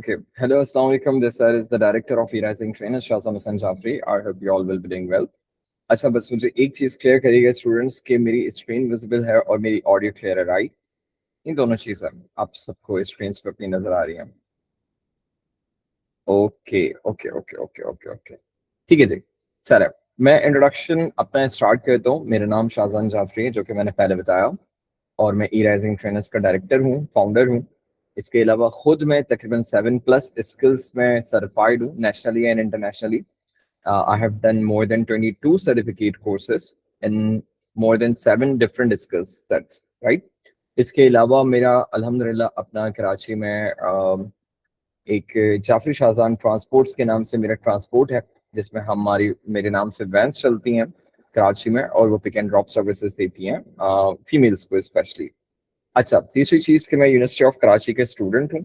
Okay. Hello, Assalamu alaikum. This sir is the director of E-Rising Trainers, Shazam Hassan Jafri. I hope you all will be doing well. अच्छा, बस मुझे एक चीज clear करिएगा students कि मेरी screen visible है और मेरी ऑडियो क्लियर है, राइट? इन दोनों चीजें आप सबको स्क्रीन पे अपनी नजर आ रही हैं। Okay okay okay okay okay okay, ठीक है जी। सर, मैं इंट्रोडक्शन अपना स्टार्ट करता हूँ। मेरा नाम शाहजान जाफरी है, जो कि मैंने पहले बताया, और मैं ई राइजिंग ट्रेनर्स का डायरेक्टर हूँ, फाउंडर हूँ। इसके अलावा खुद मैं तकरीबन 7+ स्किल्स में सर्टिफाइड हूँ, nationally and internationally. I have done more than 22 certificate courses in more than 7 different skill sets, right? इसके अलावा मेरा अल्हम्दुलिल्लाह अपना कराची में एक जाफरी शाहजान ट्रांसपोर्ट्स के नाम से मेरा ट्रांसपोर्ट है, जिसमें हमारी मेरे नाम से वैन्स चलती हैं कराची में, और वो पिक एंड ड्रॉप सर्विसेज देती हैं फीमेल्स को स्पेशली। अच्छा, तीसरी चीज़ कि मैं यूनिवर्सिटी ऑफ कराची के स्टूडेंट हूँ,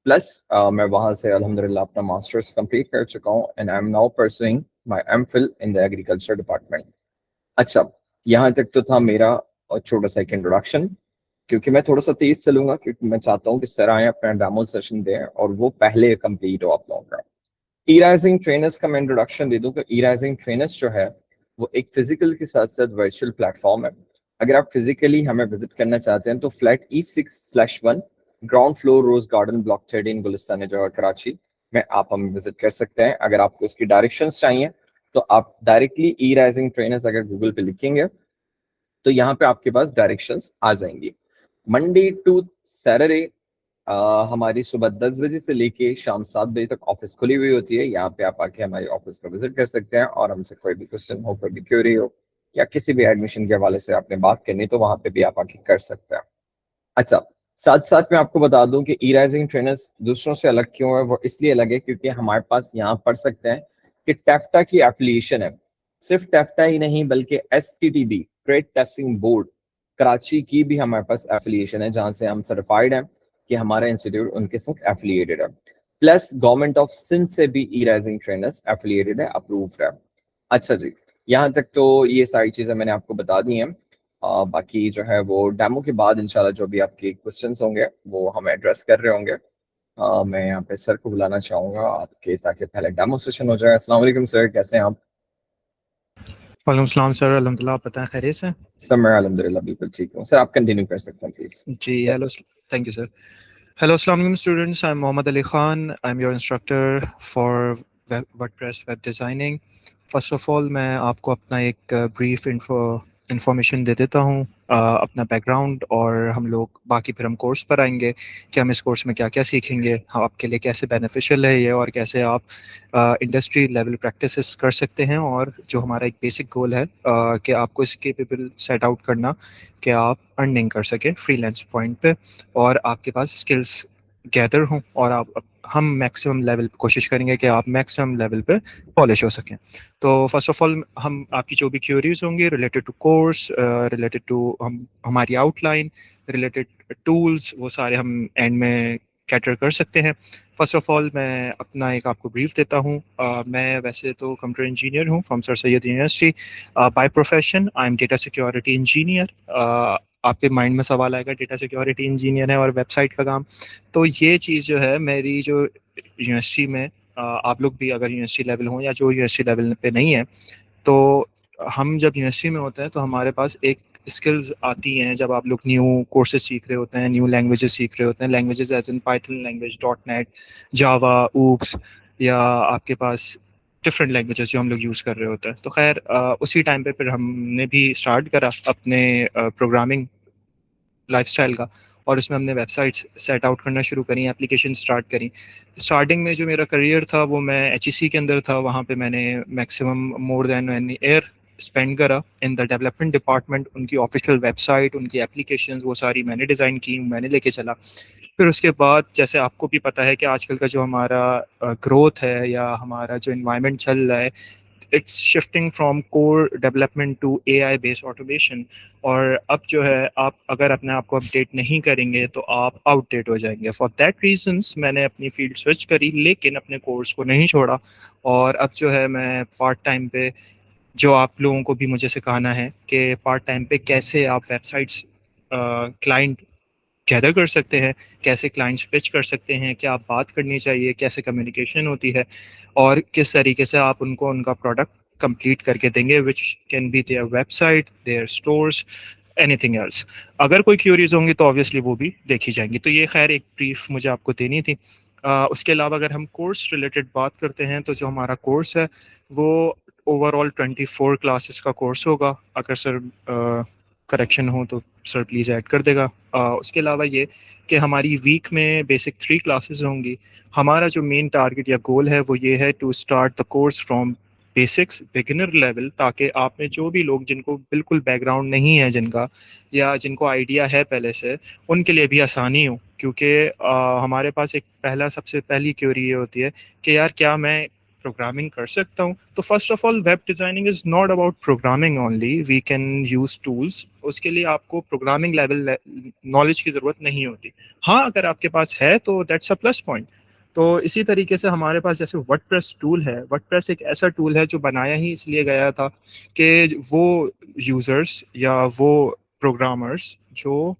प्लस मैं वहाँ से अल्हम्दुलिल्लाह अपना मास्टर्स कंप्लीट कर चुका हूँ and I am now pursuing my MPhil in the agriculture department. अच्छा, यहाँ तक तो था मेरा छोटा सा एक इंट्रोडक्शन, क्योंकि मैं थोड़ा सा तेज चलूंगा, क्योंकि मैं चाहता हूँ कि सर आए अपना डेमो सेशन दें और वो पहले कंप्लीट हो आप लोगों का। ई राइजिंग ट्रेनर्स का मैं इंट्रोडक्शन दे दूं कि ई राइजिंग ट्रेनर्स जो है वो एक फिजिकल के साथ साथ वर्चुअल प्लेटफॉर्म है। अगर आप फिजिकली हमें विजिट करना चाहते हैं तो flat E6/1 ground floor rose garden block 13 Gulistan जगह कराची में आप हमें विजिट कर सकते हैं। अगर आपको इसकी डायरेक्शंस चाहिए तो आप डायरेक्टली ई राइजिंग ट्रेनर्स अगर गूगल पे लिखेंगे तो यहाँ पे आपके पास डायरेक्शंस आ जाएंगी। मंडे टू सैटरडे हमारी सुबह 10 बजे से लेके शाम 7 बजे तक ऑफिस खुली हुई होती है। यहाँ पे आप आके हमारी ऑफिस को विजिट कर सकते हैं और हमसे कोई भी क्वेश्चन हो, कोई भी क्वेरी हो, या किसी भी एडमिशन के हवाले से आपने बात करनी तो वहां पे भी आप आके कर सकते हैं। अच्छा, साथ साथ मैं आपको बता दूं कि ई राइजिंग ट्रेनर्स दूसरों से अलग क्यों है। वो इसलिए अलग है क्योंकि हमारे पास यहाँ पढ़ सकते हैं कि टेफ्टा की एफिलिएशन है। सिर्फ टेफ्टा ही नहीं बल्कि STTB trade testing board Karachi की भी हमारे पास एफिलिएशन है, जहां से हम सर्टिफाइड हैं कि हमारा इंस्टीट्यूट उनके साथ एफिलिएटेड है। प्लस गवर्नमेंट ऑफ सिंध से भी ई राइजिंग ट्रेनर्स एफिलिएटेड है, अप्रूव्ड है। अच्छा जी, यहाँ तक तो ये सारी चीजें मैंने आपको बता दी हैं। बाकी जो है वो डेमो के बाद इंशाल्लाह जो भी आपके क्वेश्चंस होंगे वो हम एड्रेस कर रहे होंगे। मैं यहाँ पे सर को बुलाना चाहूंगा आपके, ताकि पहले डेमो सेशन हो जाए। अस्सलाम वालेकुम सर, कैसे हैं आप? वालेकुम सलाम सर, अल्हम्दुलिल्लाह, आप बताएं खैरियत से? सर मैं अल्हम्दुलिल्लाह बिल्कुल ठीक हूँ सर, आप कंटिन्यू कर सकते हैं प्लीज। जी, hello, thank you sir. Hello, अस्सलाम वालेकुम students, I am Mohammad Ali Khan, I am your instructor for WordPress web designing. First of all मैं आपको अपना एक ब्रीफ इंफॉर्मेशन दे देता हूँ, अपना बैकग्राउंड, और हम लोग बाकी फिर हम कोर्स पर आएंगे कि हम इस कोर्स में क्या क्या सीखेंगे, आपके लिए कैसे बेनिफिशियल है ये, और कैसे आप इंडस्ट्री लेवल प्रैक्टिसेस कर सकते हैं। और जो हमारा एक बेसिक गोल है कि आपको इस केपेबल सेट आउट करना कि आप अर्निंग कर सकें फ्रीलांस पॉइंट पे, और आपके पास स्किल्स गैदर हों, और आप हम मैक्सिमम लेवल कोशिश करेंगे कि आप मैक्सिमम लेवल पे पॉलिश हो सकें। तो फर्स्ट ऑफ ऑल हम आपकी जो भी क्यूरीज होंगी related to course, related to हमारी आउटलाइन, रिलेटेड टूल्स, वो सारे हम एंड में कैटर कर सकते हैं। फर्स्ट ऑफ ऑल मैं अपना एक आपको ब्रीफ देता हूँ। मैं वैसे तो कंप्यूटर इंजीनियर हूँ from sir Syed university. By profession I am data security engineer. आपके माइंड में सवाल आएगा डेटा सिक्योरिटी इंजीनियर है और वेबसाइट का काम, तो ये चीज़ जो है मेरी जो यूनिवर्सिटी में आप लोग भी अगर यूनिवर्सिटी लेवल हो या जो यूनिवर्सिटी लेवल पे नहीं है, तो हम जब यूनिवर्सिटी में होते हैं तो हमारे पास एक स्किल्स आती हैं जब आप लोग न्यू कोर्सेज सीख रहे होते हैं, न्यू लैंग्वेजेस सीख रहे होते हैं, languages as in Python language, .NET, Java, ऊक्स, या आपके पास डिफरेंट लैंग्वेजेस जो हम लोग यूज़ कर रहे होते हैं। तो खैर उसी टाइम पे फिर हमने भी स्टार्ट करा अपने प्रोग्रामिंग लाइफस्टाइल का, और उसमें हमने वेबसाइट्स सेट आउट करना शुरू करी, एप्लीकेशन स्टार्ट करी। स्टार्टिंग में जो मेरा करियर था वो मैं HEC के अंदर था, वहाँ पे मैंने maximum more than an year spend करा इन द डेवलपमेंट डिपार्टमेंट। उनकी ऑफिशियल वेबसाइट, उनकी एप्लीकेशंस, वो सारी मैंने डिज़ाइन की, मैंने लेके चला। फिर उसके बाद जैसे आपको भी पता है कि आजकल का जो हमारा ग्रोथ है या हमारा जो इन्वायरमेंट चल रहा है, it's shifting from core development to AI based automation. और अब जो है आप अगर अपने आप को अपडेट नहीं करेंगे तो आप आउटडेट हो जाएंगे। फॉर दैट रीजंस मैंने अपनी फील्ड स्विच करी, लेकिन अपने कोर्स को नहीं छोड़ा। और अब जो है मैं पार्ट टाइम पे, जो आप लोगों को भी मुझे सिखाना है कि पार्ट टाइम पे कैसे आप वेबसाइट्स क्लाइंट गैदर कर सकते हैं, कैसे क्लाइंट्स पिच कर सकते हैं, क्या बात करनी चाहिए, कैसे कम्युनिकेशन होती है, और किस तरीके से आप उनको उनका प्रोडक्ट कंप्लीट करके देंगे, which can be their website, their stores, anything else. अगर कोई क्यूरीज होंगी तो ऑब्वियसली वो भी देखी जाएंगी। तो ये खैर एक ब्रीफ मुझे आपको देनी थी। उसके अलावा अगर हम कोर्स रिलेटेड बात करते हैं तो जो हमारा कोर्स है वो ओवरऑल 24 क्लासेस का कोर्स होगा। अगर सर करेक्शन हो तो सर प्लीज़ ऐड कर देगा। उसके अलावा ये कि हमारी वीक में बेसिक 3 क्लासेस होंगी। हमारा जो मेन टारगेट या गोल है वो ये है to start the course from basics beginner level, ताकि आप में जो भी लोग जिनको बिल्कुल बैकग्राउंड नहीं है जिनका, या जिनको आइडिया है पहले से, उनके लिए भी आसानी हो। क्योंकि हमारे पास एक सबसे पहली क्वेरी ये होती है कि यार क्या मैं प्रोग्रामिंग कर सकता हूँ? तो first of all web designing is not about programming only, we can use tools. उसके लिए आपको प्रोग्रामिंग लेवल नॉलेज की ज़रूरत नहीं होती। हाँ, अगर आपके पास है तो दैट्स अ प्लस पॉइंट। तो इसी तरीके से हमारे पास जैसे वर्डप्रेस टूल है, वर्डप्रेस एक ऐसा टूल है जो बनाया ही इसलिए गया था कि वो यूज़र्स या वो प्रोग्रामर्स जो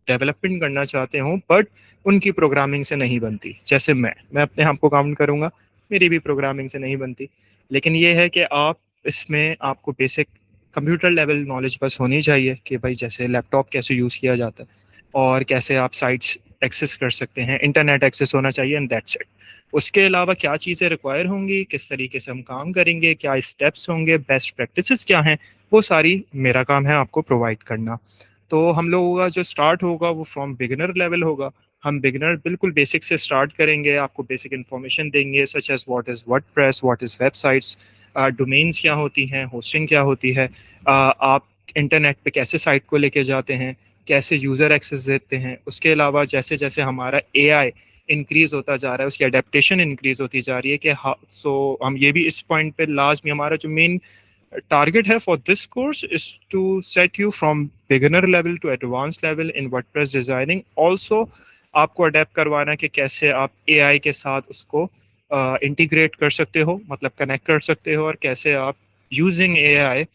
डेवलपमेंट करना चाहते हों बट उनकी प्रोग्रामिंग से नहीं बनती, जैसे मैं अपने आप को काउंट करूँगा, मेरी भी प्रोग्रामिंग से नहीं बनती। लेकिन ये है कि आप इसमें आपको बेसिक कंप्यूटर लेवल नॉलेज बस होनी चाहिए कि भाई जैसे लैपटॉप कैसे यूज़ किया जाता है और कैसे आप साइट्स एक्सेस कर सकते हैं, इंटरनेट एक्सेस होना चाहिए, एंड दैट्स इट। उसके अलावा क्या चीज़ें रिक्वायर होंगी, किस तरीके से हम काम करेंगे, क्या स्टेप्स होंगे, बेस्ट प्रैक्टिसेस क्या हैं, वो सारी मेरा काम है आपको प्रोवाइड करना। तो हम लोगों का जो स्टार्ट होगा वो फ्रॉम बिगिनर लेवल होगा। हम बिगिनर बिल्कुल बेसिक से स्टार्ट करेंगे, आपको बेसिक इन्फॉर्मेशन देंगे such as what is WordPress, what is websites, domains क्या होती हैं, होस्टिंग क्या होती है, आप इंटरनेट पे कैसे साइट को लेके जाते हैं, कैसे यूज़र एक्सेस देते हैं। उसके अलावा जैसे जैसे हमारा एआई इंक्रीज़ होता जा रहा है, उसकी अडेप्टेशन इंक्रीज़ होती जा रही है कि सो हम ये भी इस पॉइंट पे लास्ट में हमारा जो मेन target है for this course is to set you from beginner level to advanced level in WordPress designing. Also आपको अडेप्ट करवाना कि कैसे आप AI के साथ उसको इंटीग्रेट कर सकते हो, मतलब कनेक्ट कर सकते हो, और कैसे आप यूजिंग AI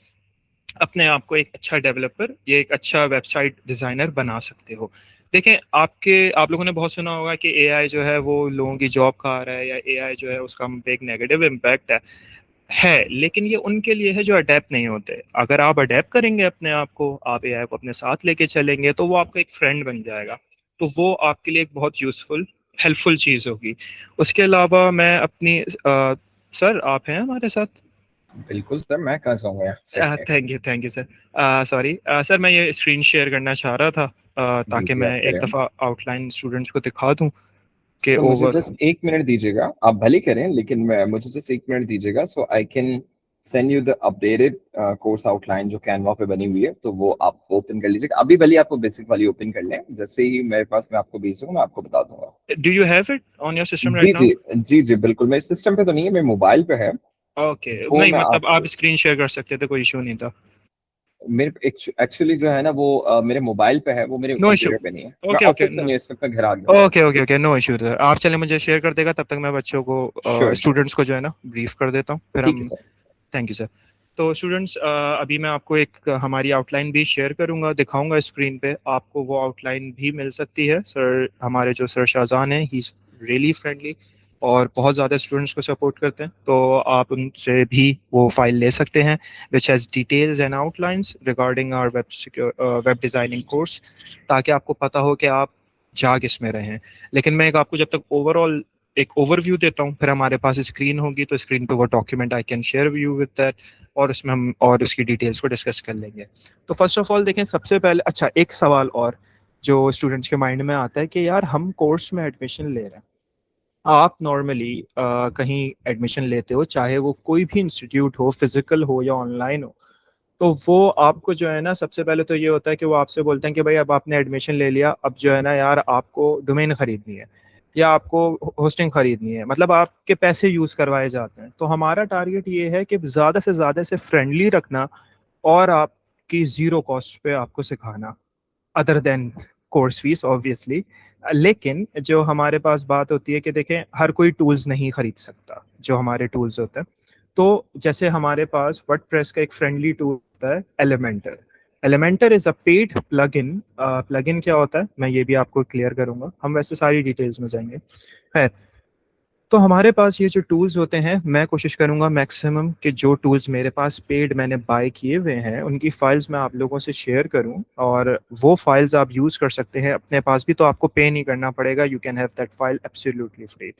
अपने आप को एक अच्छा डेवलपर या एक अच्छा वेबसाइट डिज़ाइनर बना सकते हो। देखें, आप लोगों ने बहुत सुना होगा कि AI जो है वो लोगों की जॉब खा रहा है, या AI जो है उसका हम पे एक नेगेटिव इम्पैक्ट है, लेकिन ये उनके लिए है जो अडेप्ट नहीं होते। अगर आप अडेप्ट करेंगे अपने आप को, आप एआई को अपने साथ लेके चलेंगे, तो वो आपका एक फ्रेंड बन जाएगा। तो वो आपके लिए एक बहुत यूज़फुल, हेल्पफुल चीज़ होगी। उसके अलावा मैं अपनी सर आप हैं हमारे साथ? बिल्कुल सर, मैं कहाँ जाऊँगा यहाँ से। Thank you sir. Sorry sir, मैं ये स्क्रीन शेयर करना चाह रहा था जी ताकि जी, मैं आप एक करें। दफ़ा आउटलाइन स्टूडेंट्स को दिखा दूँ कि सर मुझे ओवर। जस्ट 1 मिनट दीजिएगा, आप भले करें लेकिन मैं मुझे जस्ट 1 मिनट दीजिएगा, so I can send you the updated course outline जो कैनवा पे बनी हुई है, तो वो आप ओपन कर लीजिएगा। अभी भले आप वो बेसिक वाली ओपन कर लें, जैसे ही मेरे पास मैं आपको भेज दूंगा, मैं आपको बता दूंगा। Do you have it on your system जी राइट नाउ? जी, जी जी बिल्कुल, मेरे सिस्टम पे तो नहीं है, मेरे मोबाइल पे है। ओके, वो नहीं मैं मतलब आप आपको, स्क्रीन शेयर कर सकते थे, कोई इशू नहीं था। मेरे एक्चुअली जो है ना वो मेरे मोबाइल पे है, वो मेरे नो इशू। कंप्यूटर पे नहीं है। मैं ओके ओके ऑफिस में नहीं, इस वक्त मैं घर आ गया हूँ। Okay okay okay, no issue sir. आप चले मुझे शेयर कर देगा, तब तक मैं बच्चों को श्योर श्योर, स्टूडेंट्स को जो है ना ब्रीफ कर देता हूँ, फिर ठीक है हम। सर। Thank you sir. तो स्टूडेंट्स, अभी मैं आपको एक हमारी आउटलाइन भी शेयर करूंगा, दिखाऊंगा स्क्रीन पे, आपको वो आउटलाइन भी मिल सकती है। सर हमारे जो सर शाहजान हैं, ही इज़ रियली फ्रेंडली और बहुत ज़्यादा स्टूडेंट्स को सपोर्ट करते हैं, तो आप उनसे भी वो फाइल ले सकते हैं which has details and outlines regarding our web designing course, ताकि आपको पता हो कि आप जा किस में रहे हैं। लेकिन मैं एक आपको जब तक ओवरऑल एक ओवरव्यू देता हूँ, फिर हमारे पास स्क्रीन होगी, तो स्क्रीन पे वो document I can share view with that, और उसमें हम और उसकी डिटेल्स को डिस्कस कर लेंगे। तो फर्स्ट ऑफ ऑल देखें, सबसे पहले अच्छा एक सवाल और जो स्टूडेंट्स के माइंड में आता है कि यार हम कोर्स में एडमिशन ले रहे हैं। आप नॉर्मली कहीं एडमिशन लेते हो, चाहे वो कोई भी इंस्टीट्यूट हो, फिजिकल हो या ऑनलाइन हो, तो वो आपको जो है ना, सबसे पहले तो ये होता है कि वो आपसे बोलते हैं कि भाई अब आपने एडमिशन ले लिया, अब जो है ना यार आपको डोमेन खरीदनी है या आपको होस्टिंग खरीदनी है, मतलब आपके पैसे यूज़ करवाए जाते हैं। तो हमारा टारगेट ये है कि ज़्यादा से ज़्यादा से फ्रेंडली रखना और आपकी ज़ीरो कॉस्ट पे आपको सिखाना, other than course fees obviously. लेकिन जो हमारे पास बात होती है कि देखें, हर कोई टूल्स नहीं खरीद सकता जो हमारे टूल्स होते हैं। तो जैसे हमारे पास वर्डप्रेस का एक फ्रेंडली टूल होता है Elementor, Elementor is a paid plugin. Plugin क्या होता है मैं ये भी आपको क्लियर करूंगा, हम वैसे सारी डिटेल्स में जाएंगे। है तो हमारे पास ये जो टूल्स होते हैं, मैं कोशिश करूंगा मैक्सिमम कि जो टूल्स मेरे पास पेड मैंने बाय किए हुए हैं उनकी फाइल्स मैं आप लोगों से शेयर करूं, और वो फाइल्स आप यूज़ कर सकते हैं अपने पास भी, तो आपको पे नहीं करना पड़ेगा। You can have that file absolutely free.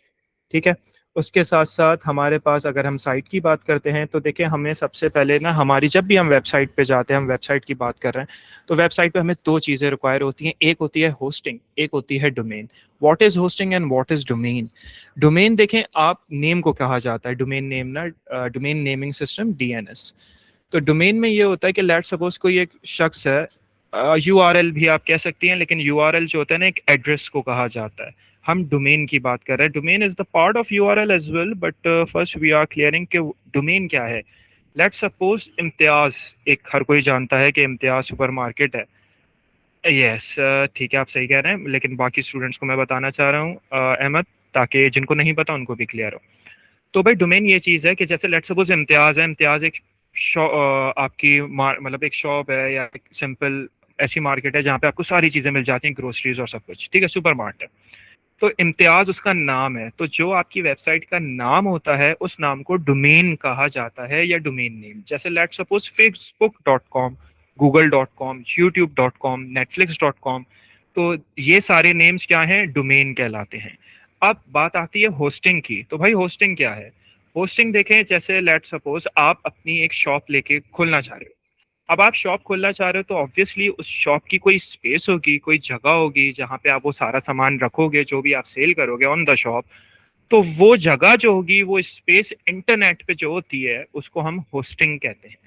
ठीक है। उसके साथ साथ हमारे पास अगर हम साइट की बात करते हैं तो देखिए, हमें सबसे पहले ना हमारी जब भी हम वेबसाइट पे जाते हैं, हम वेबसाइट की बात कर रहे हैं तो वेबसाइट पे हमें दो चीज़ें रिक्वायर होती हैं, एक होती है होस्टिंग, एक होती है domain. What is hosting and what is domain? Domain देखें आप, नेम को कहा जाता है डोमेन नेम ना, डोमेन नेमिंग सिस्टम, डीएनएस। तो डोमेन में ये होता है कि लेट सपोज कोई एक शख्स है, यूआरएल भी आप कह सकती हैं, लेकिन यूआरएल जो होता है ना एक एड्रेस को कहा जाता है। हम डोमेन की बात कर रहे हैं, domain is the part of URL as well, but first we are clearing कि डोमेन क्या है। लेट सपोज इम्तियाज, एक हर कोई जानता है कि इम्तियाज सुपरमार्केट है। यस, ठीक है, आप सही कह रहे हैं, लेकिन बाकी स्टूडेंट्स को मैं बताना चाह रहा हूँ अहमद, ताकि जिनको नहीं पता उनको भी क्लियर हो। तो भाई डोमेन ये चीज़ है कि जैसे लेट सपोज इम्तियाज है, इम्तियाज एक आपकी मतलब एक शॉप है या एक सिंपल ऐसी मार्केट है जहाँ पे आपको सारी चीज़ें मिल जाती हैं, ग्रोसरीज और सब कुछ, ठीक है, सुपर मार्ट है। तो इम्तियाज उसका नाम है, तो जो आपकी वेबसाइट का नाम होता है उस नाम को डोमेन कहा जाता है या डोमेन नेम। जैसे let suppose facebook.com, google.com, youtube.com, netflix.com, तो ये सारे नेम्स क्या हैं, डोमेन कहलाते हैं। अब बात आती है होस्टिंग की, तो भाई होस्टिंग क्या है? होस्टिंग देखें, जैसे लेट सपोज आप अपनी एक शॉप लेके खोलना चाह रहे हो। अब आप शॉप खोलना चाह रहे हो तो ऑब्वियसली उस शॉप की कोई स्पेस होगी, कोई जगह होगी जहाँ पे आप वो सारा सामान रखोगे जो भी आप सेल करोगे ऑन द शॉप। तो वो जगह जो होगी, वो स्पेस इंटरनेट पे जो होती है उसको हम होस्टिंग कहते हैं।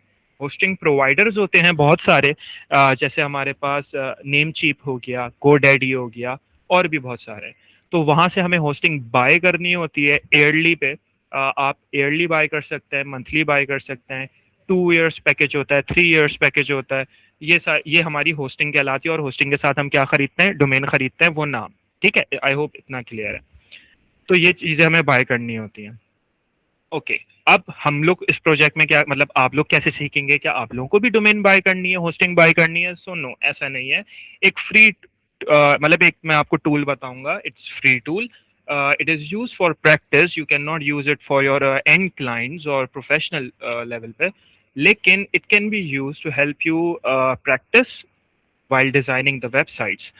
होस्टिंग प्रोवाइडर्स होते हैं बहुत सारे, जैसे हमारे पास नेम चीप हो गया, गोडैडी हो गया, और भी बहुत सारे। तो वहां से हमें होस्टिंग बाय करनी होती है ईयरली पे। आप ईयरली बाय कर सकते हैं, मंथली बाय कर सकते हैं, 2 इयर्स पैकेज होता है, 3 इयर्स पैकेज होता है। ये हमारी होस्टिंग कहलाती है, और होस्टिंग के साथ हम क्या खरीदते हैं, डोमेन खरीदते हैं, वो नाम। ठीक है, आई होप इतना क्लियर है। तो ये चीजें हमें बाय करनी होती हैं। ओके, अब हम लोग इस प्रोजेक्ट में क्या मतलब आप लोग कैसे सीखेंगे, क्या आप लोगों को भी डोमेन बाय करनी है, होस्टिंग बाय करनी है? सो नो, ऐसा नहीं है। एक फ्री मतलब एक मैं आपको टूल बताऊंगा, it's free tool. It is use for practice, you can not use it for your end clients और प्रोफेशनल लेवल पे, लेकिन it can be use to help you practice while designing the websites.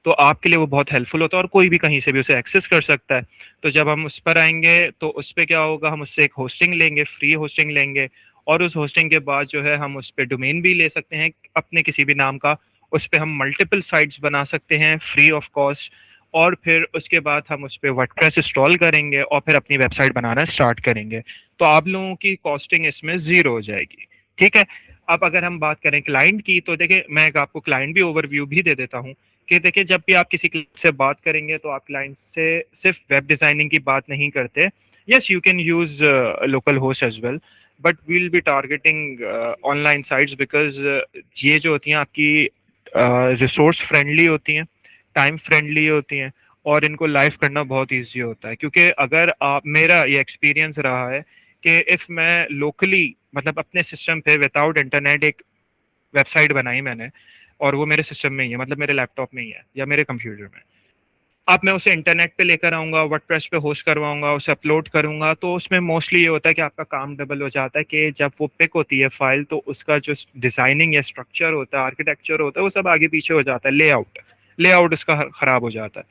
तो आपके लिए वो बहुत helpful होता है, और कोई भी कहीं से भी उसे एक्सेस कर सकता है। तो जब हम उस पर आएंगे तो उस पर क्या होगा, हम उससे एक होस्टिंग लेंगे, फ्री होस्टिंग लेंगे, और उस होस्टिंग के बाद जो है हम उस पर डोमेन भी ले सकते हैं अपने किसी भी नाम का। उस पर हम मल्टीपल साइट्स बना सकते हैं फ्री ऑफ कॉस्ट, और फिर उसके बाद हम उस पर वर्डप्रेस इंस्टॉल करेंगे और फिर अपनी वेबसाइट बनाना स्टार्ट करेंगे। तो आप लोगों की कॉस्टिंग इसमें जीरो हो जाएगी। ठीक है। अब अगर हम बात करें क्लाइंट की, तो देखिए मैं एक आपको क्लाइंट भी ओवरव्यू भी दे देता हूँ कि देखिए, जब भी आप किसी क्लाइंट से बात करेंगे तो आप क्लाइंट से सिर्फ वेब डिजाइनिंग की बात नहीं करते। Yes, you can use local host as well, but we will be targeting online sites, because ये जो होती हैं आपकी रिसोर्स फ्रेंडली होती हैं, टाइम फ्रेंडली होती हैं, और इनको लाइव करना बहुत ईजी होता है। क्योंकि अगर आप, मेरा ये एक्सपीरियंस रहा है कि इफ मैं लोकली मतलब अपने सिस्टम पे विदाउट इंटरनेट एक वेबसाइट बनाई मैंने, और वो मेरे सिस्टम में ही है, मतलब मेरे लैपटॉप में ही है या मेरे कंप्यूटर में, अब मैं उसे इंटरनेट पे लेकर आऊंगा, वर्डप्रेस पे होस्ट करवाऊंगा, उसे अपलोड करूंगा, तो उसमें मोस्टली ये होता है कि आपका काम डबल हो जाता है कि जब वो पिक होती है फाइल, तो उसका जो डिजाइनिंग या स्ट्रक्चर होता है, आर्किटेक्चर होता है, वो सब आगे पीछे हो जाता है, लेआउट लेआउट उसका खराब हो जाता है।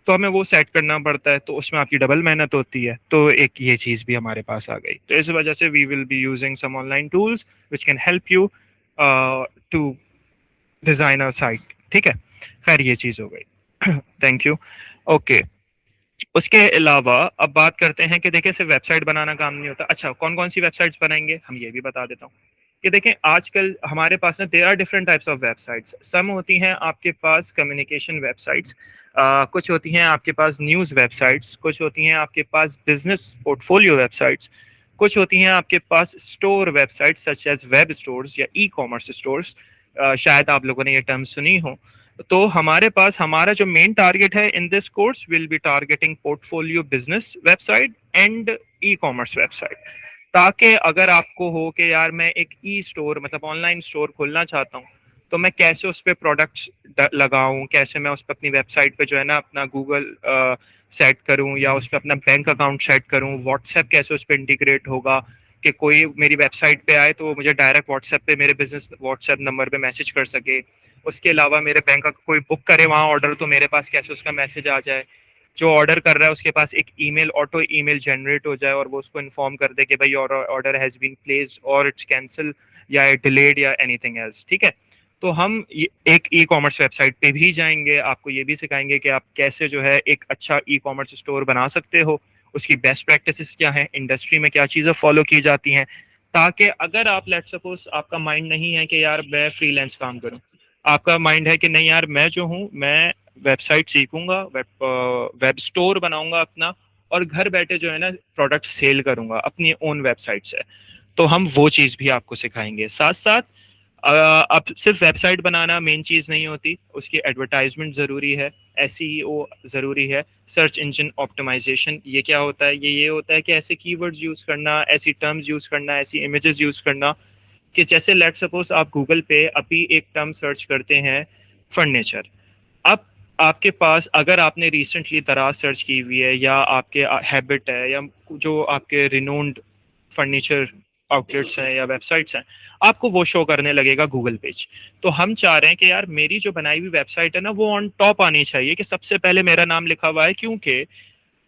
तो हमें वो सेट करना पड़ता है, तो उसमें आपकी डबल मेहनत होती है। तो एक ये चीज़ भी हमारे पास आ गई, तो इस वजह से we will be using some online tools which can help you to design a site. ठीक है, खैर ये चीज़ हो गई। Thank you. ओके, उसके अलावा अब बात करते हैं कि देखिए सिर्फ वेबसाइट बनाना काम नहीं होता। अच्छा, कौन कौन सी वेबसाइट्स बनाएंगे हम ये भी बता देता हूँ कि देखें आजकल हमारे पास ना there are different types of websites. Some होती हैं आपके पास कम्युनिकेशन वेबसाइट्स, कुछ होती हैं आपके पास न्यूज़ वेबसाइट्स, कुछ होती हैं आपके पास बिजनेस पोर्टफोलियो वेबसाइट्स, कुछ होती हैं आपके पास store websites such as web stores या ई कॉमर्स स्टोर्स। शायद आप लोगों ने ये टर्म सुनी हो। तो हमारे पास हमारा जो मेन टारगेट है in this course will be targeting portfolio business website and e commerce website, ताकि अगर आपको हो कि यार मैं एक ई स्टोर मतलब ऑनलाइन स्टोर खोलना चाहता हूँ, तो मैं कैसे उस पर प्रोडक्ट्स लगाऊं, कैसे मैं उस पर अपनी वेबसाइट पे जो है ना अपना गूगल सेट करूं, या उस पर अपना बैंक अकाउंट सेट करूं, व्हाट्सएप कैसे उस पर इंटीग्रेट होगा कि कोई मेरी वेबसाइट पे आए तो वो मुझे डायरेक्ट व्हाट्सएप पे मेरे बिजनेस व्हाट्सएप नंबर पे मैसेज कर सके। उसके अलावा मेरे बैंक का कोई बुक करे वहाँ ऑर्डर, तो मेरे पास कैसे उसका मैसेज आ जाए, जो ऑर्डर कर रहा है उसके पास एक ईमेल, ऑटो ईमेल जनरेट हो जाए और वो उसको इन्फॉर्म कर दे कि भाई your order has been placed और इट्स कैंसिल या डिलेड या एनीथिंग एल्स। ठीक है, तो हम एक ई कॉमर्स वेबसाइट पे भी जाएंगे, आपको ये भी सिखाएंगे कि आप कैसे जो है एक अच्छा ई कॉमर्स स्टोर बना सकते हो, उसकी बेस्ट प्रैक्टिसेस क्या है, इंडस्ट्री में क्या चीज़ें फॉलो की जाती हैं, ताकि अगर आप लेट सपोज आपका माइंड नहीं है कि यार मैं फ्रीलांस काम करूं, आपका माइंड है कि नहीं यार मैं जो हूँ मैं वेबसाइट सीखूंगा, वेब स्टोर बनाऊंगा अपना, और घर बैठे जो है ना प्रोडक्ट सेल करूंगा अपनी ओन वेबसाइट से, तो हम वो चीज़ भी आपको सिखाएंगे। साथ साथ अब सिर्फ वेबसाइट बनाना मेन चीज़ नहीं होती, उसकी एडवर्टाइजमेंट ज़रूरी है, एसईओ ज़रूरी है, सर्च इंजन ऑप्टिमाइजेशन। ये क्या होता है? ये होता है कि ऐसे कीवर्ड्स यूज़ करना, ऐसी टर्म्स यूज़ करना, ऐसी इमेजेस यूज़ करना कि जैसे लेट सपोज आप गूगल पे अभी एक टर्म सर्च करते हैं फर्नीचर, अब आपके पास अगर आपने रिसेंटली दराज सर्च की हुई है या आपके हैबिट है या जो आपके रिनोन्ड फर्नीचर आउटलेट्स हैं या वेबसाइट्स हैं, आपको वो शो करने लगेगा गूगल पेज। तो हम चाह रहे हैं कि यार मेरी जो बनाई हुई वेबसाइट है ना वो ऑन टॉप आनी चाहिए, कि सबसे पहले मेरा नाम लिखा हुआ है, क्योंकि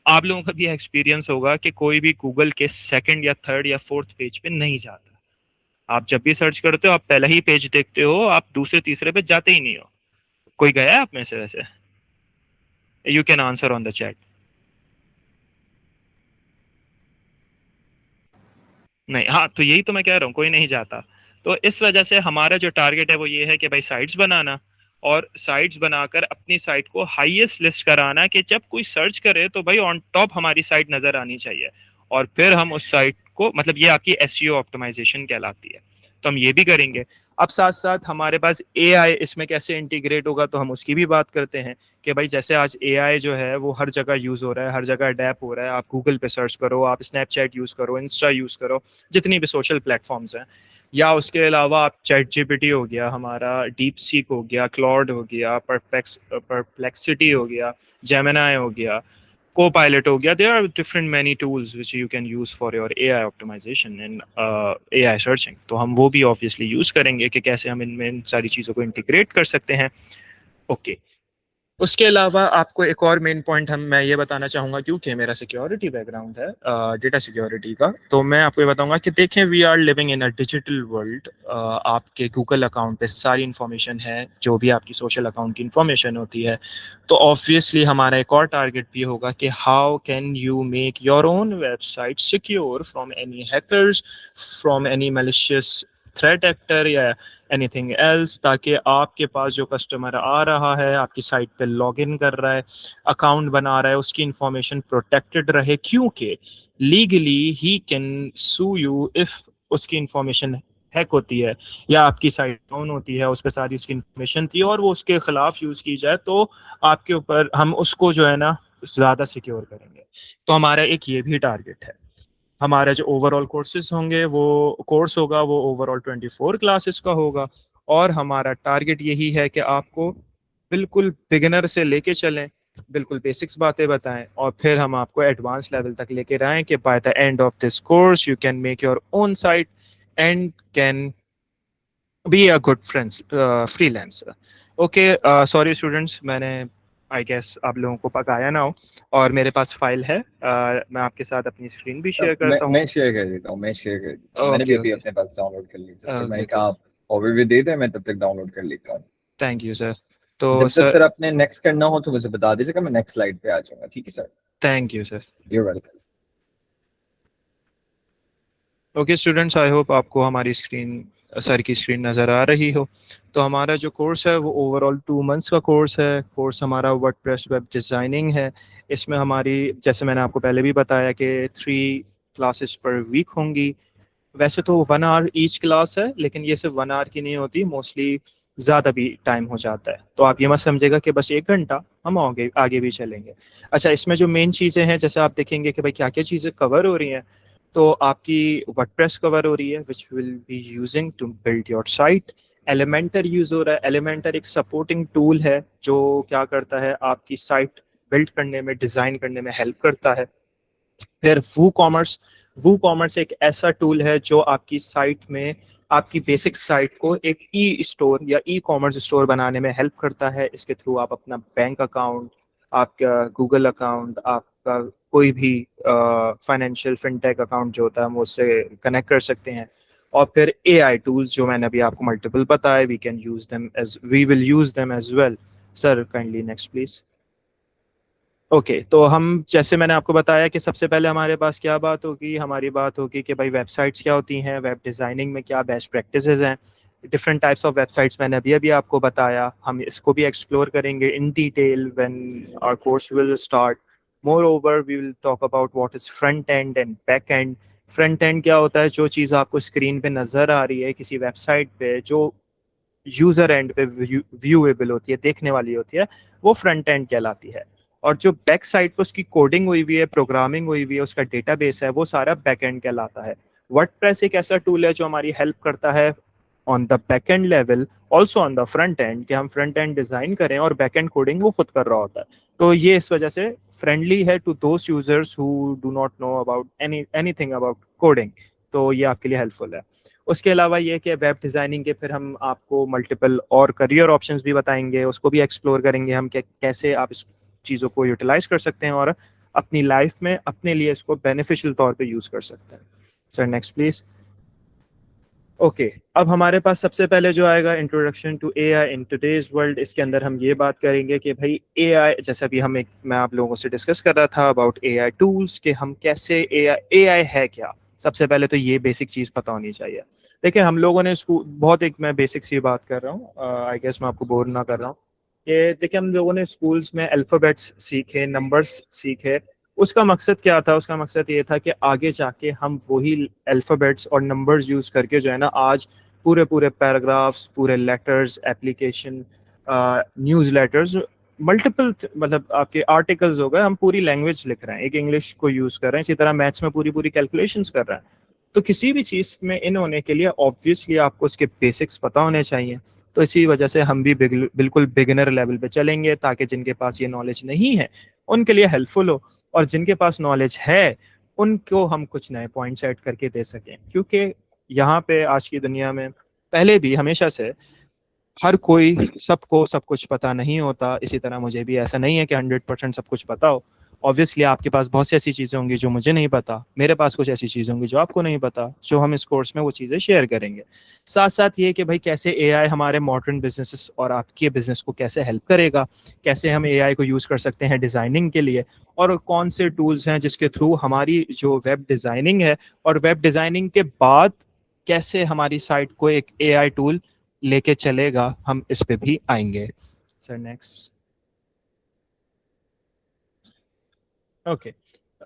आप लोगों का भी एक्सपीरियंस होगा कि कोई भी गूगल के सेकंड या थर्ड या फोर्थ पेज पे नहीं जाता। आप जब भी सर्च करते हो आप पहला ही पेज देखते हो, आप दूसरे तीसरे पे जाते ही नहीं हो। कोई गया है आप में से वैसे? You can answer on the chat. नहीं, हाँ, तो यही तो मैं कह रहा हूँ, कोई नहीं जाता। तो इस वजह से हमारा जो टारगेट है वो ये है कि भाई साइट्स बनाना, और साइट्स बनाकर अपनी साइट को हाईएस्ट लिस्ट कराना, कि जब कोई सर्च करे तो भाई ऑन टॉप हमारी साइट नजर आनी चाहिए, और फिर हम उस साइट को, मतलब ये आपकी एसईओ ऑप्टिमाइजेशन कहलाती है, तो हम ये भी करेंगे। अब साथ साथ हमारे पास एआई इसमें कैसे इंटीग्रेट होगा तो हम उसकी भी बात करते हैं, कि भाई जैसे आज एआई जो है वो हर जगह यूज हो रहा है, हर जगह अडेप्ट हो रहा है। आप गूगल पे सर्च करो, आप स्नैपचैट यूज करो, इंस्टा यूज करो, जितनी भी सोशल प्लेटफॉर्म्स हैं, या उसके अलावा आप चैट जीपीटी हो गया, हमारा डीप सीक हो गया, क्लॉड हो गया, परप्लेक्सिटी हो गया, जेमिनाई हो गया, को पायलट हो गया, there are different many tools which you can use for your AI optimization and AI searching. तो हम वो भी ऑब्वियसली यूज करेंगे कि कैसे हम इनमें इन सारी चीज़ों को इंटीग्रेट कर सकते हैं। ओके, उसके अलावा आपको एक और मेन पॉइंट मैं ये बताना चाहूँगा, क्योंकि मेरा सिक्योरिटी बैकग्राउंड है डेटा सिक्योरिटी का, तो मैं आपको ये बताऊंगा कि देखें we are living in a digital world. आपके गूगल अकाउंट पे सारी इन्फॉर्मेशन है, जो भी आपकी सोशल अकाउंट की इन्फॉर्मेशन होती है, तो ऑब्वियसली हमारा एक और टारगेट भी होगा कि how can you make your own website secure from any hackers, from any malicious threat actor या एनीथिंग एल्स, ताकि आपके पास जो कस्टमर आ रहा है, आपकी साइट पे लॉगिन कर रहा है, अकाउंट बना रहा है, उसकी इंफॉर्मेशन प्रोटेक्टेड रहे, क्योंकि legally he can sue you if उसकी इंफॉर्मेशन हैक होती है या आपकी साइट डाउन होती है, उस पर सारी उसकी इंफॉर्मेशन थी और वो उसके खिलाफ यूज की जाए, तो आपके ऊपर हम उसको जो है ना ज्यादा सिक्योर करेंगे। तो हमारा एक ये भी टारगेट है। हमारे जो ओवरऑल कोर्सेज होंगे, वो कोर्स होगा वो ओवरऑल 24 क्लासेस का होगा, और हमारा टारगेट यही है कि आपको बिल्कुल बिगिनर से लेके चलें, बिल्कुल बेसिक्स बातें बताएं, और फिर हम आपको एडवांस लेवल तक लेके आएँ कि by the end of this course you can make your own site and can be a good friends freelancer. Okay, sorry students, मैंने आई गेस आप लोगों को पकाया ना हो, और मेरे पास फाइल है, मैं आपके साथ अपनी स्क्रीन भी शेयर करता हूँ। मैं शेयर कर देता हूँ, मैं शेयर कर देता हूँ, मैंने भी ओके अभी ओके अपने पास डाउनलोड कर ली। सबसे मैंने ओके कहा आप ओवरव्यू दे दें, मैं तब तक डाउनलोड कर लेता हूँ। Thank you sir. तो जब सर, सर आपने नेक्स्ट करना हो तो मुझे बता दीजिएगा, मैं नेक्स्ट स्लाइड पे आ जाऊंगा। ठीक है sir, thank you sir. You welcome. Okay students, I hope आपको हमारी स्क्रीन, सर की स्क्रीन नज़र आ रही हो। तो हमारा जो कोर्स है वो ओवरऑल 2 मंथ्स का कोर्स है। कोर्स हमारा वर्डप्रेस वेब डिज़ाइनिंग है। इसमें हमारी, जैसे मैंने आपको पहले भी बताया, कि 3 क्लासेस पर वीक होंगी। वैसे तो 1 आवर ईच क्लास है, लेकिन ये सिर्फ 1 आवर की नहीं होती, मोस्टली ज़्यादा भी टाइम हो जाता है। तो आप ये मत समझेगा कि बस 1 घंटा, हम आगे आगे भी चलेंगे। अच्छा, इसमें जो मेन चीज़ें हैं, जैसे आप देखेंगे कि भाई क्या क्या चीज़ें कवर हो रही हैं, तो आपकी वर्डप्रेस कवर हो रही है, which will be using to build your site. Elementor use हो रहा है। एलिमेंटर एक सपोर्टिंग टूल है जो क्या करता है, आपकी साइट बिल्ड करने में, डिज़ाइन करने में हेल्प करता है। फिर वू कॉमर्स एक ऐसा टूल है जो आपकी साइट में, आपकी बेसिक साइट को एक ई स्टोर या ई कॉमर्स स्टोर बनाने में हेल्प करता है। इसके थ्रू आप अपना बैंक अकाउंट, आपका गूगल अकाउंट, आपका कोई भी फाइनेंशियल फिनटेक अकाउंट जो होता है, हम उससे कनेक्ट कर सकते हैं। और फिर एआई टूल्स जो मैंने अभी आपको मल्टीपल बताए, we will use them as well. Sir kindly next please. Okay तो हम, जैसे मैंने आपको बताया कि सबसे पहले हमारे पास क्या बात होगी, हमारी बात होगी कि भाई वेबसाइट्स क्या होती हैं, वेब डिज़ाइनिंग में क्या बेस्ट प्रैक्टिसेस हैं, डिफरेंट टाइप्स ऑफ वेबसाइट्स मैंने अभी अभी आपको बताया। हम इसको भी एक्सप्लोर करेंगे in detail when our course will start. Moreover we will talk about what is front end and back end. Front end क्या होता है, जो चीज़ आपको स्क्रीन पे नज़र आ रही है किसी वेबसाइट पे, जो यूज़र एंड पे व्यूएबल होती है, देखने वाली होती है, वो फ्रंट एंड कहलाती है। और जो बैक साइड पे उसकी कोडिंग हुई हुई है, प्रोग्रामिंग हुई हुई है, उसका डेटाबेस है, वो सारा बैक एंड कहलाता है। वर्डप्रेस एक ऐसा टूल है जो हमारी हेल्प करता है on the back and level, also on the front end, कि हम फ्रंट एंड डिजाइन करें और बैक एंड कोडिंग वो खुद कर रहा होता है। तो ये इस वजह से फ्रेंडली है to those users who do not know about anything about coding. तो ये आपके लिए हेल्पफुल है। उसके अलावा ये कि वेब डिज़ाइनिंग के फिर हम आपको मल्टीपल और करियर ऑप्शंस भी बताएंगे, उसको भी एक्सप्लोर करेंगे हम, कैसे आप इस चीज़ों को यूटिलाइज कर सकते हैं और अपनी लाइफ में अपने लिए इसको बेनिफिशियल तौर पे यूज़ कर सकते हैं। Sir next please. ओके अब हमारे पास सबसे पहले जो आएगा, introduction to AI in today's world. इसके अंदर हम ये बात करेंगे कि भाई एआई, जैसा भी मैं आप लोगों से डिस्कस कर रहा था अबाउट एआई टूल्स, कि हम कैसे एआई है क्या। सबसे पहले तो ये बेसिक चीज़ पता होनी चाहिए। देखिए हम लोगों ने स्कूल, बहुत एक मैं बेसिक सी बात कर रहा हूँ, आई गेस मैं आपको बोर ना कर रहा हूँ। ये देखिए हम लोगों ने स्कूल्स में अल्फ़ाबेट्स सीखे, नंबर्स सीखे। उसका मकसद क्या था? उसका मकसद ये था कि आगे जाके हम वही अल्फ़ाबेट्स और नंबर्स यूज़ करके जो है ना, आज पूरे पूरे पैराग्राफ्स, पूरे letters, application, news letters, multiple, मतलब आपके आर्टिकल्स हो गए, हम पूरी लैंग्वेज लिख रहे हैं, एक इंग्लिश को यूज़ कर रहे हैं। इसी तरह मैथ्स में पूरी पूरी कैलकुलेशंस कर रहे हैं। तो किसी भी चीज़ में इन होने के लिए ऑब्वियसली आपको उसके बेसिक्स पता होने चाहिए। तो इसी वजह से हम भी बिल्कुल बिगिनर लेवल पे चलेंगे, ताकि जिनके पास ये नॉलेज नहीं है उनके लिए हेल्पफुल हो, और जिनके पास नॉलेज है उनको हम कुछ नए पॉइंट्स ऐड करके दे सकें। क्योंकि यहाँ पे आज की दुनिया में, पहले भी हमेशा से, हर कोई, सबको सब कुछ पता नहीं होता। इसी तरह मुझे भी ऐसा नहीं है कि 100% सब कुछ पता हो। ऑब्वियसली आपके पास बहुत सी ऐसी चीज़ें होंगी जो मुझे नहीं पता, मेरे पास कुछ ऐसी चीज़ें होंगी जो आपको नहीं पता, जो हम इस कोर्स में वो चीज़ें शेयर करेंगे। साथ साथ ये कि भाई कैसे एआई हमारे मॉडर्न बिजनेसेस और आपके बिजनेस को कैसे हेल्प करेगा, कैसे हम एआई को यूज़ कर सकते हैं डिज़ाइनिंग के लिए, और कौन से टूल्स हैं जिसके थ्रू हमारी जो वेब डिज़ाइनिंग है, और वेब डिज़ाइनिंग के बाद कैसे हमारी साइट को एक एआई टूल लेके चलेगा, हम इस पे भी आएंगे। Sir next. ओके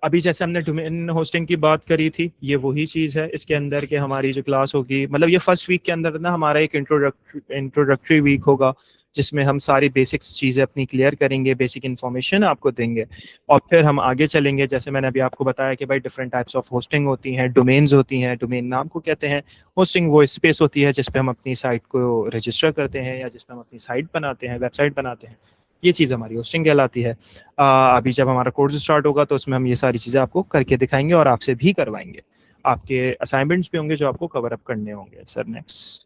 अभी जैसे हमने डोमेन होस्टिंग की बात करी थी, ये वही चीज़ है इसके अंदर के। हमारी जो क्लास होगी, मतलब ये फर्स्ट वीक के अंदर ना हमारा एक इंट्रोडक्टरी वीक होगा, जिसमें हम सारी बेसिक्स चीज़ें अपनी क्लियर करेंगे, बेसिक इन्फॉर्मेशन आपको देंगे, और फिर हम आगे चलेंगे। जैसे मैंने अभी आपको बताया कि भाई डिफरेंट टाइप्स ऑफ होस्टिंग होती हैं, डोमेन्स होती हैं। डोमेन नाम को कहते हैं, होस्टिंग वो स्पेस होती है जिस पे हम अपनी साइट को रजिस्टर करते हैं, या जिस पे हम अपनी साइट बनाते हैं, वेबसाइट बनाते हैं। ये चीज़ हमारी होस्टिंग कहलाती है। अभी जब हमारा कोर्स स्टार्ट होगा तो उसमें हम ये सारी चीज़ें आपको करके दिखाएंगे और आपसे भी करवाएंगे। आपके असाइनमेंट्स भी होंगे जो आपको कवर अप करने होंगे। Sir next.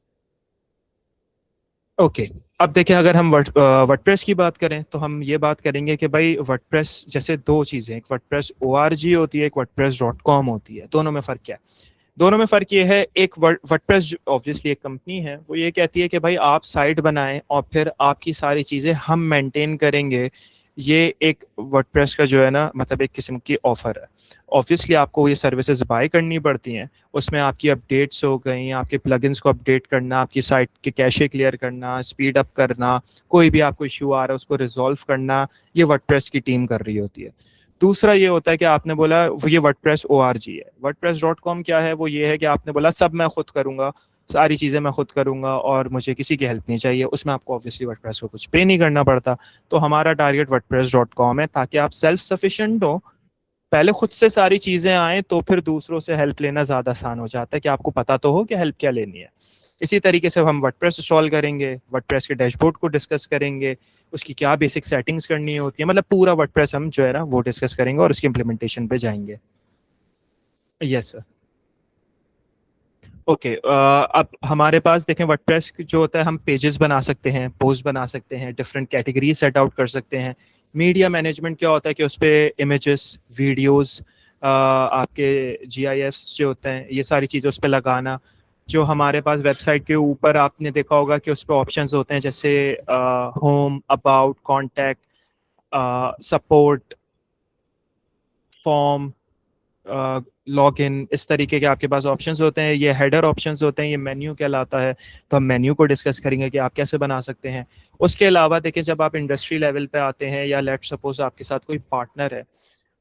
ओके अब देखिए, अगर हम वर्डप्रेस की बात करें तो हम ये बात करेंगे कि भाई वर्डप्रेस जैसे दो चीज़ें, एक वर्डप्रेस org होती है, एक wordpress.com होती है। दोनों में फ़र्क क्या है? दोनों में फ़र्क ये है, एक वर्डप्रेस ऑब्वियसली एक कंपनी है, वो ये कहती है कि भाई आप साइट बनाएं और फिर आपकी सारी चीज़ें हम मेंटेन करेंगे। ये एक वर्डप्रेस का जो है ना, मतलब एक किस्म की ऑफर है। ऑब्वियसली आपको ये सर्विसेज बाय करनी पड़ती हैं। उसमें आपकी अपडेट्स हो गई, आपके प्लगइन्स को अपडेट करना, आपकी साइट के कैशे क्लियर करना, स्पीड अप करना, कोई भी आपको इशू आ रहा है उसको रिजॉल्व करना, ये वर्डप्रेस की टीम कर रही होती है। दूसरा ये होता है कि आपने बोला वो ये वर्डप्रेस org है। wordpress.com क्या है? वो ये है कि आपने बोला सब मैं खुद करूंगा, सारी चीज़ें मैं खुद करूंगा और मुझे किसी की हेल्प नहीं चाहिए। उसमें आपको ऑब्वियसली वर्डप्रेस को कुछ पे नहीं करना पड़ता। तो हमारा टारगेट wordpress.com है, ताकि आप सेल्फ सफिशिएंट हो, पहले खुद से सारी चीज़ें आए, तो फिर दूसरों से हेल्प लेना ज़्यादा आसान हो जाता है कि आपको पता तो हो कि हेल्प क्या लेनी है। इसी तरीके से हम वर्डप्रेस इंस्टॉल करेंगे, वर्डप्रेस के डैशबोर्ड को डिस्कस करेंगे, उसकी क्या बेसिक सेटिंग्स करनी होती है, मतलब पूरा वर्डप्रेस हम जो है ना वो डिस्कस करेंगे और उसकी इम्प्लीमेंटेशन पे जाएंगे। Yes sir. ओके, अब हमारे पास देखें वर्डप्रेस जो होता है, हम पेजेस बना सकते हैं, पोस्ट बना सकते हैं, डिफरेंट कैटेगरी सेट आउट कर सकते हैं। मीडिया मैनेजमेंट क्या होता है कि उस पर इमेजेस, वीडियोस, आपके जीआईएफ्स जो होते हैं, ये सारी चीज़ें उस पर लगाना। जो हमारे पास वेबसाइट के ऊपर आपने देखा होगा कि उस पर ऑप्शंस होते हैं, जैसे home, about, contact, support, form, log in, इस तरीके के आपके पास ऑप्शंस होते हैं। ये हेडर ऑप्शंस होते हैं, ये मेन्यू कहलाता है। तो हम मेन्यू को डिस्कस करेंगे कि आप कैसे बना सकते हैं। उसके अलावा देखिए, जब आप इंडस्ट्री लेवल पे आते हैं, या लेट सपोज आपके साथ कोई पार्टनर है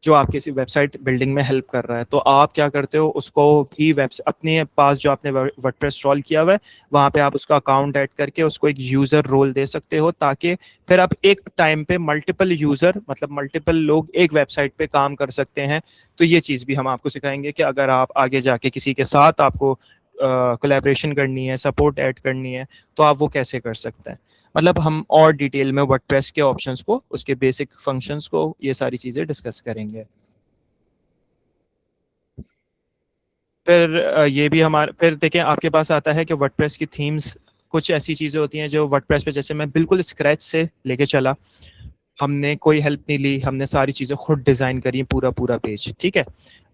जो आपकी किसी वेबसाइट बिल्डिंग में हेल्प कर रहा है, तो आप क्या करते हो, उसको ही वेब अपने पास जो आपने वर्डप्रेस इंस्टॉल किया हुआ है वहाँ पे आप उसका अकाउंट ऐड करके उसको एक यूज़र रोल दे सकते हो, ताकि फिर आप एक टाइम पे मल्टीपल यूज़र, मतलब मल्टीपल लोग एक वेबसाइट पे काम कर सकते हैं। तो ये चीज़ भी हम आपको सिखाएंगे कि अगर आप आगे जाके किसी के साथ आपको कोलैबोरेशन करनी है, सपोर्ट ऐड करनी है, तो आप वो कैसे कर सकते हैं। मतलब हम और डिटेल में वर्डप्रेस के ऑप्शंस को, उसके बेसिक फंक्शंस को, ये सारी चीज़ें डिस्कस करेंगे। फिर ये भी हमारे, फिर देखें आपके पास आता है कि वर्डप्रेस की थीम्स, कुछ ऐसी चीज़ें होती हैं जो वर्डप्रेस पे, जैसे मैं बिल्कुल स्क्रैच से लेके चला, हमने कोई हेल्प नहीं ली, हमने सारी चीज़ें खुद डिज़ाइन करी, पूरा पूरा पेज, ठीक है।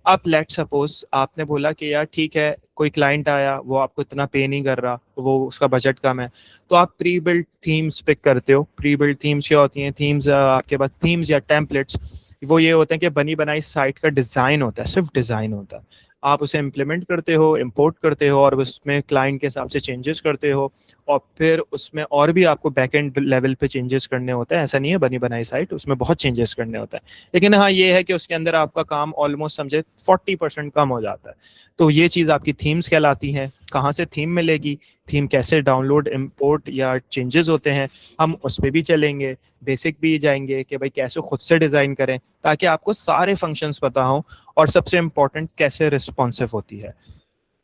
अब लेट सपोज आपने बोला कि यार ठीक है, कोई क्लाइंट आया, वो आपको इतना पे नहीं कर रहा, वो उसका बजट कम है, तो आप प्री बिल्ड थीम्स पिक करते हो। प्री बिल्ड थीम्स क्या होती हैं? थीम्स, आपके पास थीम्स या टेम्पलेट्स, वो ये होते हैं कि बनी बनाई साइट का डिज़ाइन होता है, सिर्फ डिज़ाइन होता है। आप उसे इम्प्लीमेंट करते हो, इंपोर्ट करते हो, और उसमें क्लाइंट के हिसाब से चेंजेस करते हो, और फिर उसमें और भी आपको बैक एंड लेवल पे चेंजेस करने होते हैं। ऐसा नहीं है बनी बनाई साइट, उसमें बहुत चेंजेस करने होता है। लेकिन हाँ, ये है कि उसके अंदर आपका काम ऑलमोस्ट समझे 40% कम हो जाता है। तो ये चीज़ आपकी थीम्स कहलाती हैं। कहाँ से थीम मिलेगी, थीम कैसे डाउनलोड, इंपोर्ट या चेंजेस होते हैं, हम उस पर भी चलेंगे। बेसिक भी जाएंगे कि भाई कैसे खुद से डिज़ाइन करें, ताकि आपको सारे फंक्शंस पता हों। और सबसे इम्पोर्टेंट, कैसे रिस्पॉन्सिव होती है।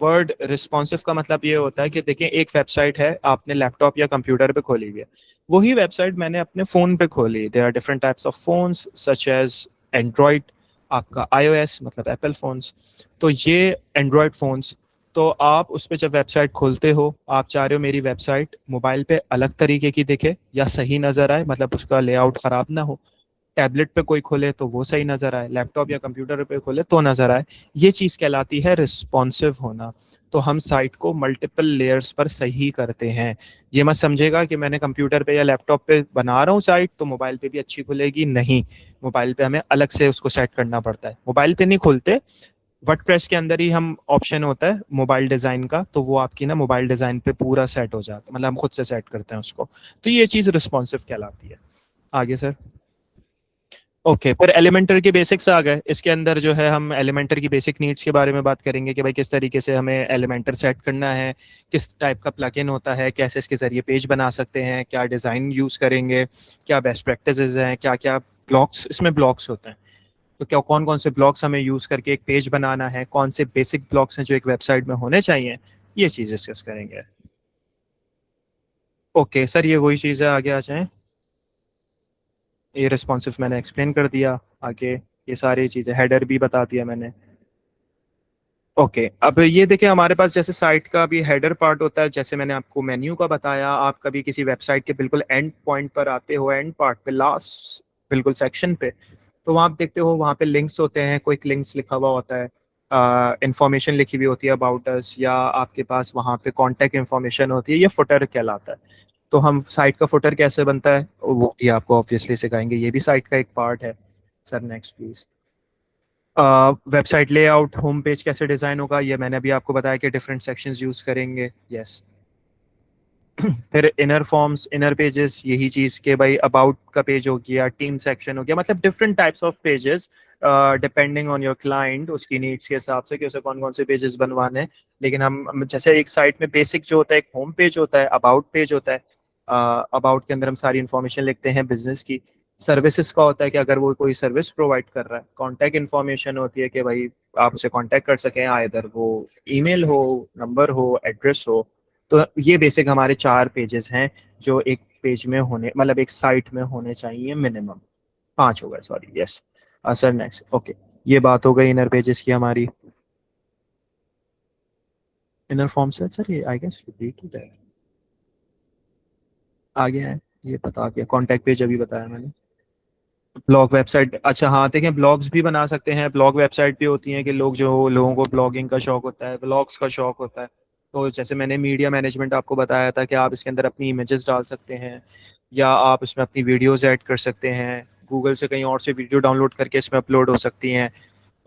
वर्ड रिस्पॉन्सिव का मतलब ये होता है कि देखिए, एक वेबसाइट है, आपने लैपटॉप या कंप्यूटर पे खोली हुई है, वही वेबसाइट मैंने अपने फ़ोन पे खोली। There are different types of phones, such as Android, आपका iOS मतलब एप्पल फोन्स। तो ये एंड्रॉयड फोन्स, तो आप उस पर जब वेबसाइट खोलते हो, आप चाह रहे हो मेरी वेबसाइट मोबाइल पे अलग तरीके की दिखे या सही नज़र आए, मतलब उसका लेआउट ख़राब ना हो। टैबलेट पे कोई खोले तो वो सही नज़र आए, लैपटॉप या कंप्यूटर पे खोले तो नज़र आए। ये चीज़ कहलाती है रिस्पॉन्सिव होना। तो हम साइट को मल्टीपल लेयर्स पर सही करते हैं। ये मत समझेगा कि मैंने कंप्यूटर पे या लैपटॉप पे बना रहा हूँ साइट तो मोबाइल पे भी अच्छी खुलेगी, नहीं। मोबाइल पे हमें अलग से उसको सेट करना पड़ता है, मोबाइल पे नहीं खुलते। वर्डप्रेस के अंदर ही हम ऑप्शन होता है मोबाइल डिज़ाइन का, तो वो आपकी ना मोबाइल डिज़ाइन पे पूरा सेट हो जाता है, मतलब हम खुद से सेट करते हैं उसको। तो ये चीज़ रिस्पॉन्सिव कहलाती है। आगे सर। ओके, फिर एलिमेंटर के बेसिक्स आ गए। इसके अंदर जो है हम एलिमेंटर की बेसिक नीड्स के बारे में बात करेंगे कि भाई किस तरीके से हमें एलिमेंटर सेट करना है, किस टाइप का प्लगइन होता है, कैसे इसके ज़रिए पेज बना सकते हैं, क्या डिज़ाइन यूज़ करेंगे, क्या बेस्ट प्रैक्टिसेस हैं, क्या क्या ब्लॉक्स, इसमें ब्लॉक्स होते हैं, तो क्या कौन कौन से ब्लॉक्स हमें यूज़ करके एक पेज बनाना है, कौन से बेसिक ब्लॉक्स हैं जो एक वेबसाइट में होने चाहिए, ये चीज़ डिस्कस करेंगे। ओके सर, ये वही चीज़ है, आगे आ जाएँ। ये रिस्पॉन्सिव मैंने एक्सप्लेन कर दिया। आगे ये सारी चीज़ें, हेडर भी बता दिया मैंने। ओके, अब ये देखिए, हमारे पास जैसे साइट का भी हेडर पार्ट होता है, जैसे मैंने आपको मेन्यू का बताया। आप कभी किसी वेबसाइट के बिल्कुल एंड पॉइंट पर आते हो, एंड पार्ट पे, लास्ट बिल्कुल सेक्शन पे, तो वहाँ आप देखते हो वहाँ पे लिंक्स होते हैं, क्विक लिंक्स लिखा हुआ होता है, इंफॉर्मेशन लिखी हुई होती है अबाउट अस, या आपके पास वहाँ पे कॉन्टैक्ट इन्फॉर्मेशन होती है, ये फुटर कहलाता है। तो हम साइट का फुटर कैसे बनता है वो भी आपको ऑब्वियसली सिखाएंगे, ये भी साइट का एक पार्ट है। Sir next please. Website layout, home page कैसे डिज़ाइन होगा, ये मैंने अभी आपको बताया कि डिफरेंट सेक्शंस यूज़ करेंगे। यस। फिर इनर फॉर्म्स, इनर पेजेस, यही चीज़ के भाई अबाउट का पेज हो गया, टीम सेक्शन हो गया, मतलब different types of pages, depending on your client, उसकी नीड्स के हिसाब से कि उसे कौन कौन से पेजेस बनवाने हैं। लेकिन हम जैसे एक साइट में बेसिक जो होता है, एक होम पेज होता है, अबाउट पेज होता है। अबाउट के अंदर हम सारी इन्फॉर्मेशन लिखते हैं बिजनेस की। सर्विसेज का होता है कि अगर वो कोई सर्विस प्रोवाइड कर रहा है। कॉन्टैक्ट इन्फॉर्मेशन होती है कि भाई आप उसे कॉन्टैक्ट कर सकें, आइदर वो ईमेल हो, नंबर हो, एड्रेस हो। तो ये बेसिक हमारे 4 पेजेस हैं जो एक पेज में होने, मतलब एक साइट में होने चाहिए मिनिमम। 5 हो गए, sorry, yes sir. Next, okay, ये बात हो गई इनर पेजेस की हमारी। इनर फॉर्म से सर ये आई गेस रिपीटेड है, आगे है, ये बता दिया। कॉन्टैक्ट पेज अभी बताया मैंने। ब्लॉग वेबसाइट, अच्छा हाँ देखें, ब्लॉग्स भी बना सकते हैं, ब्लॉग वेबसाइट भी होती हैं कि लोगों को ब्लॉगिंग का शौक होता है, ब्लॉग्स का शौक होता है। तो जैसे मैंने मीडिया मैनेजमेंट आपको बताया था कि आप इसके अंदर अपनी इमेजेस डाल सकते हैं या आप इसमें अपनी वीडियोस ऐड कर सकते हैं, गूगल से कहीं और से वीडियो डाउनलोड करके इसमें अपलोड हो सकती हैं।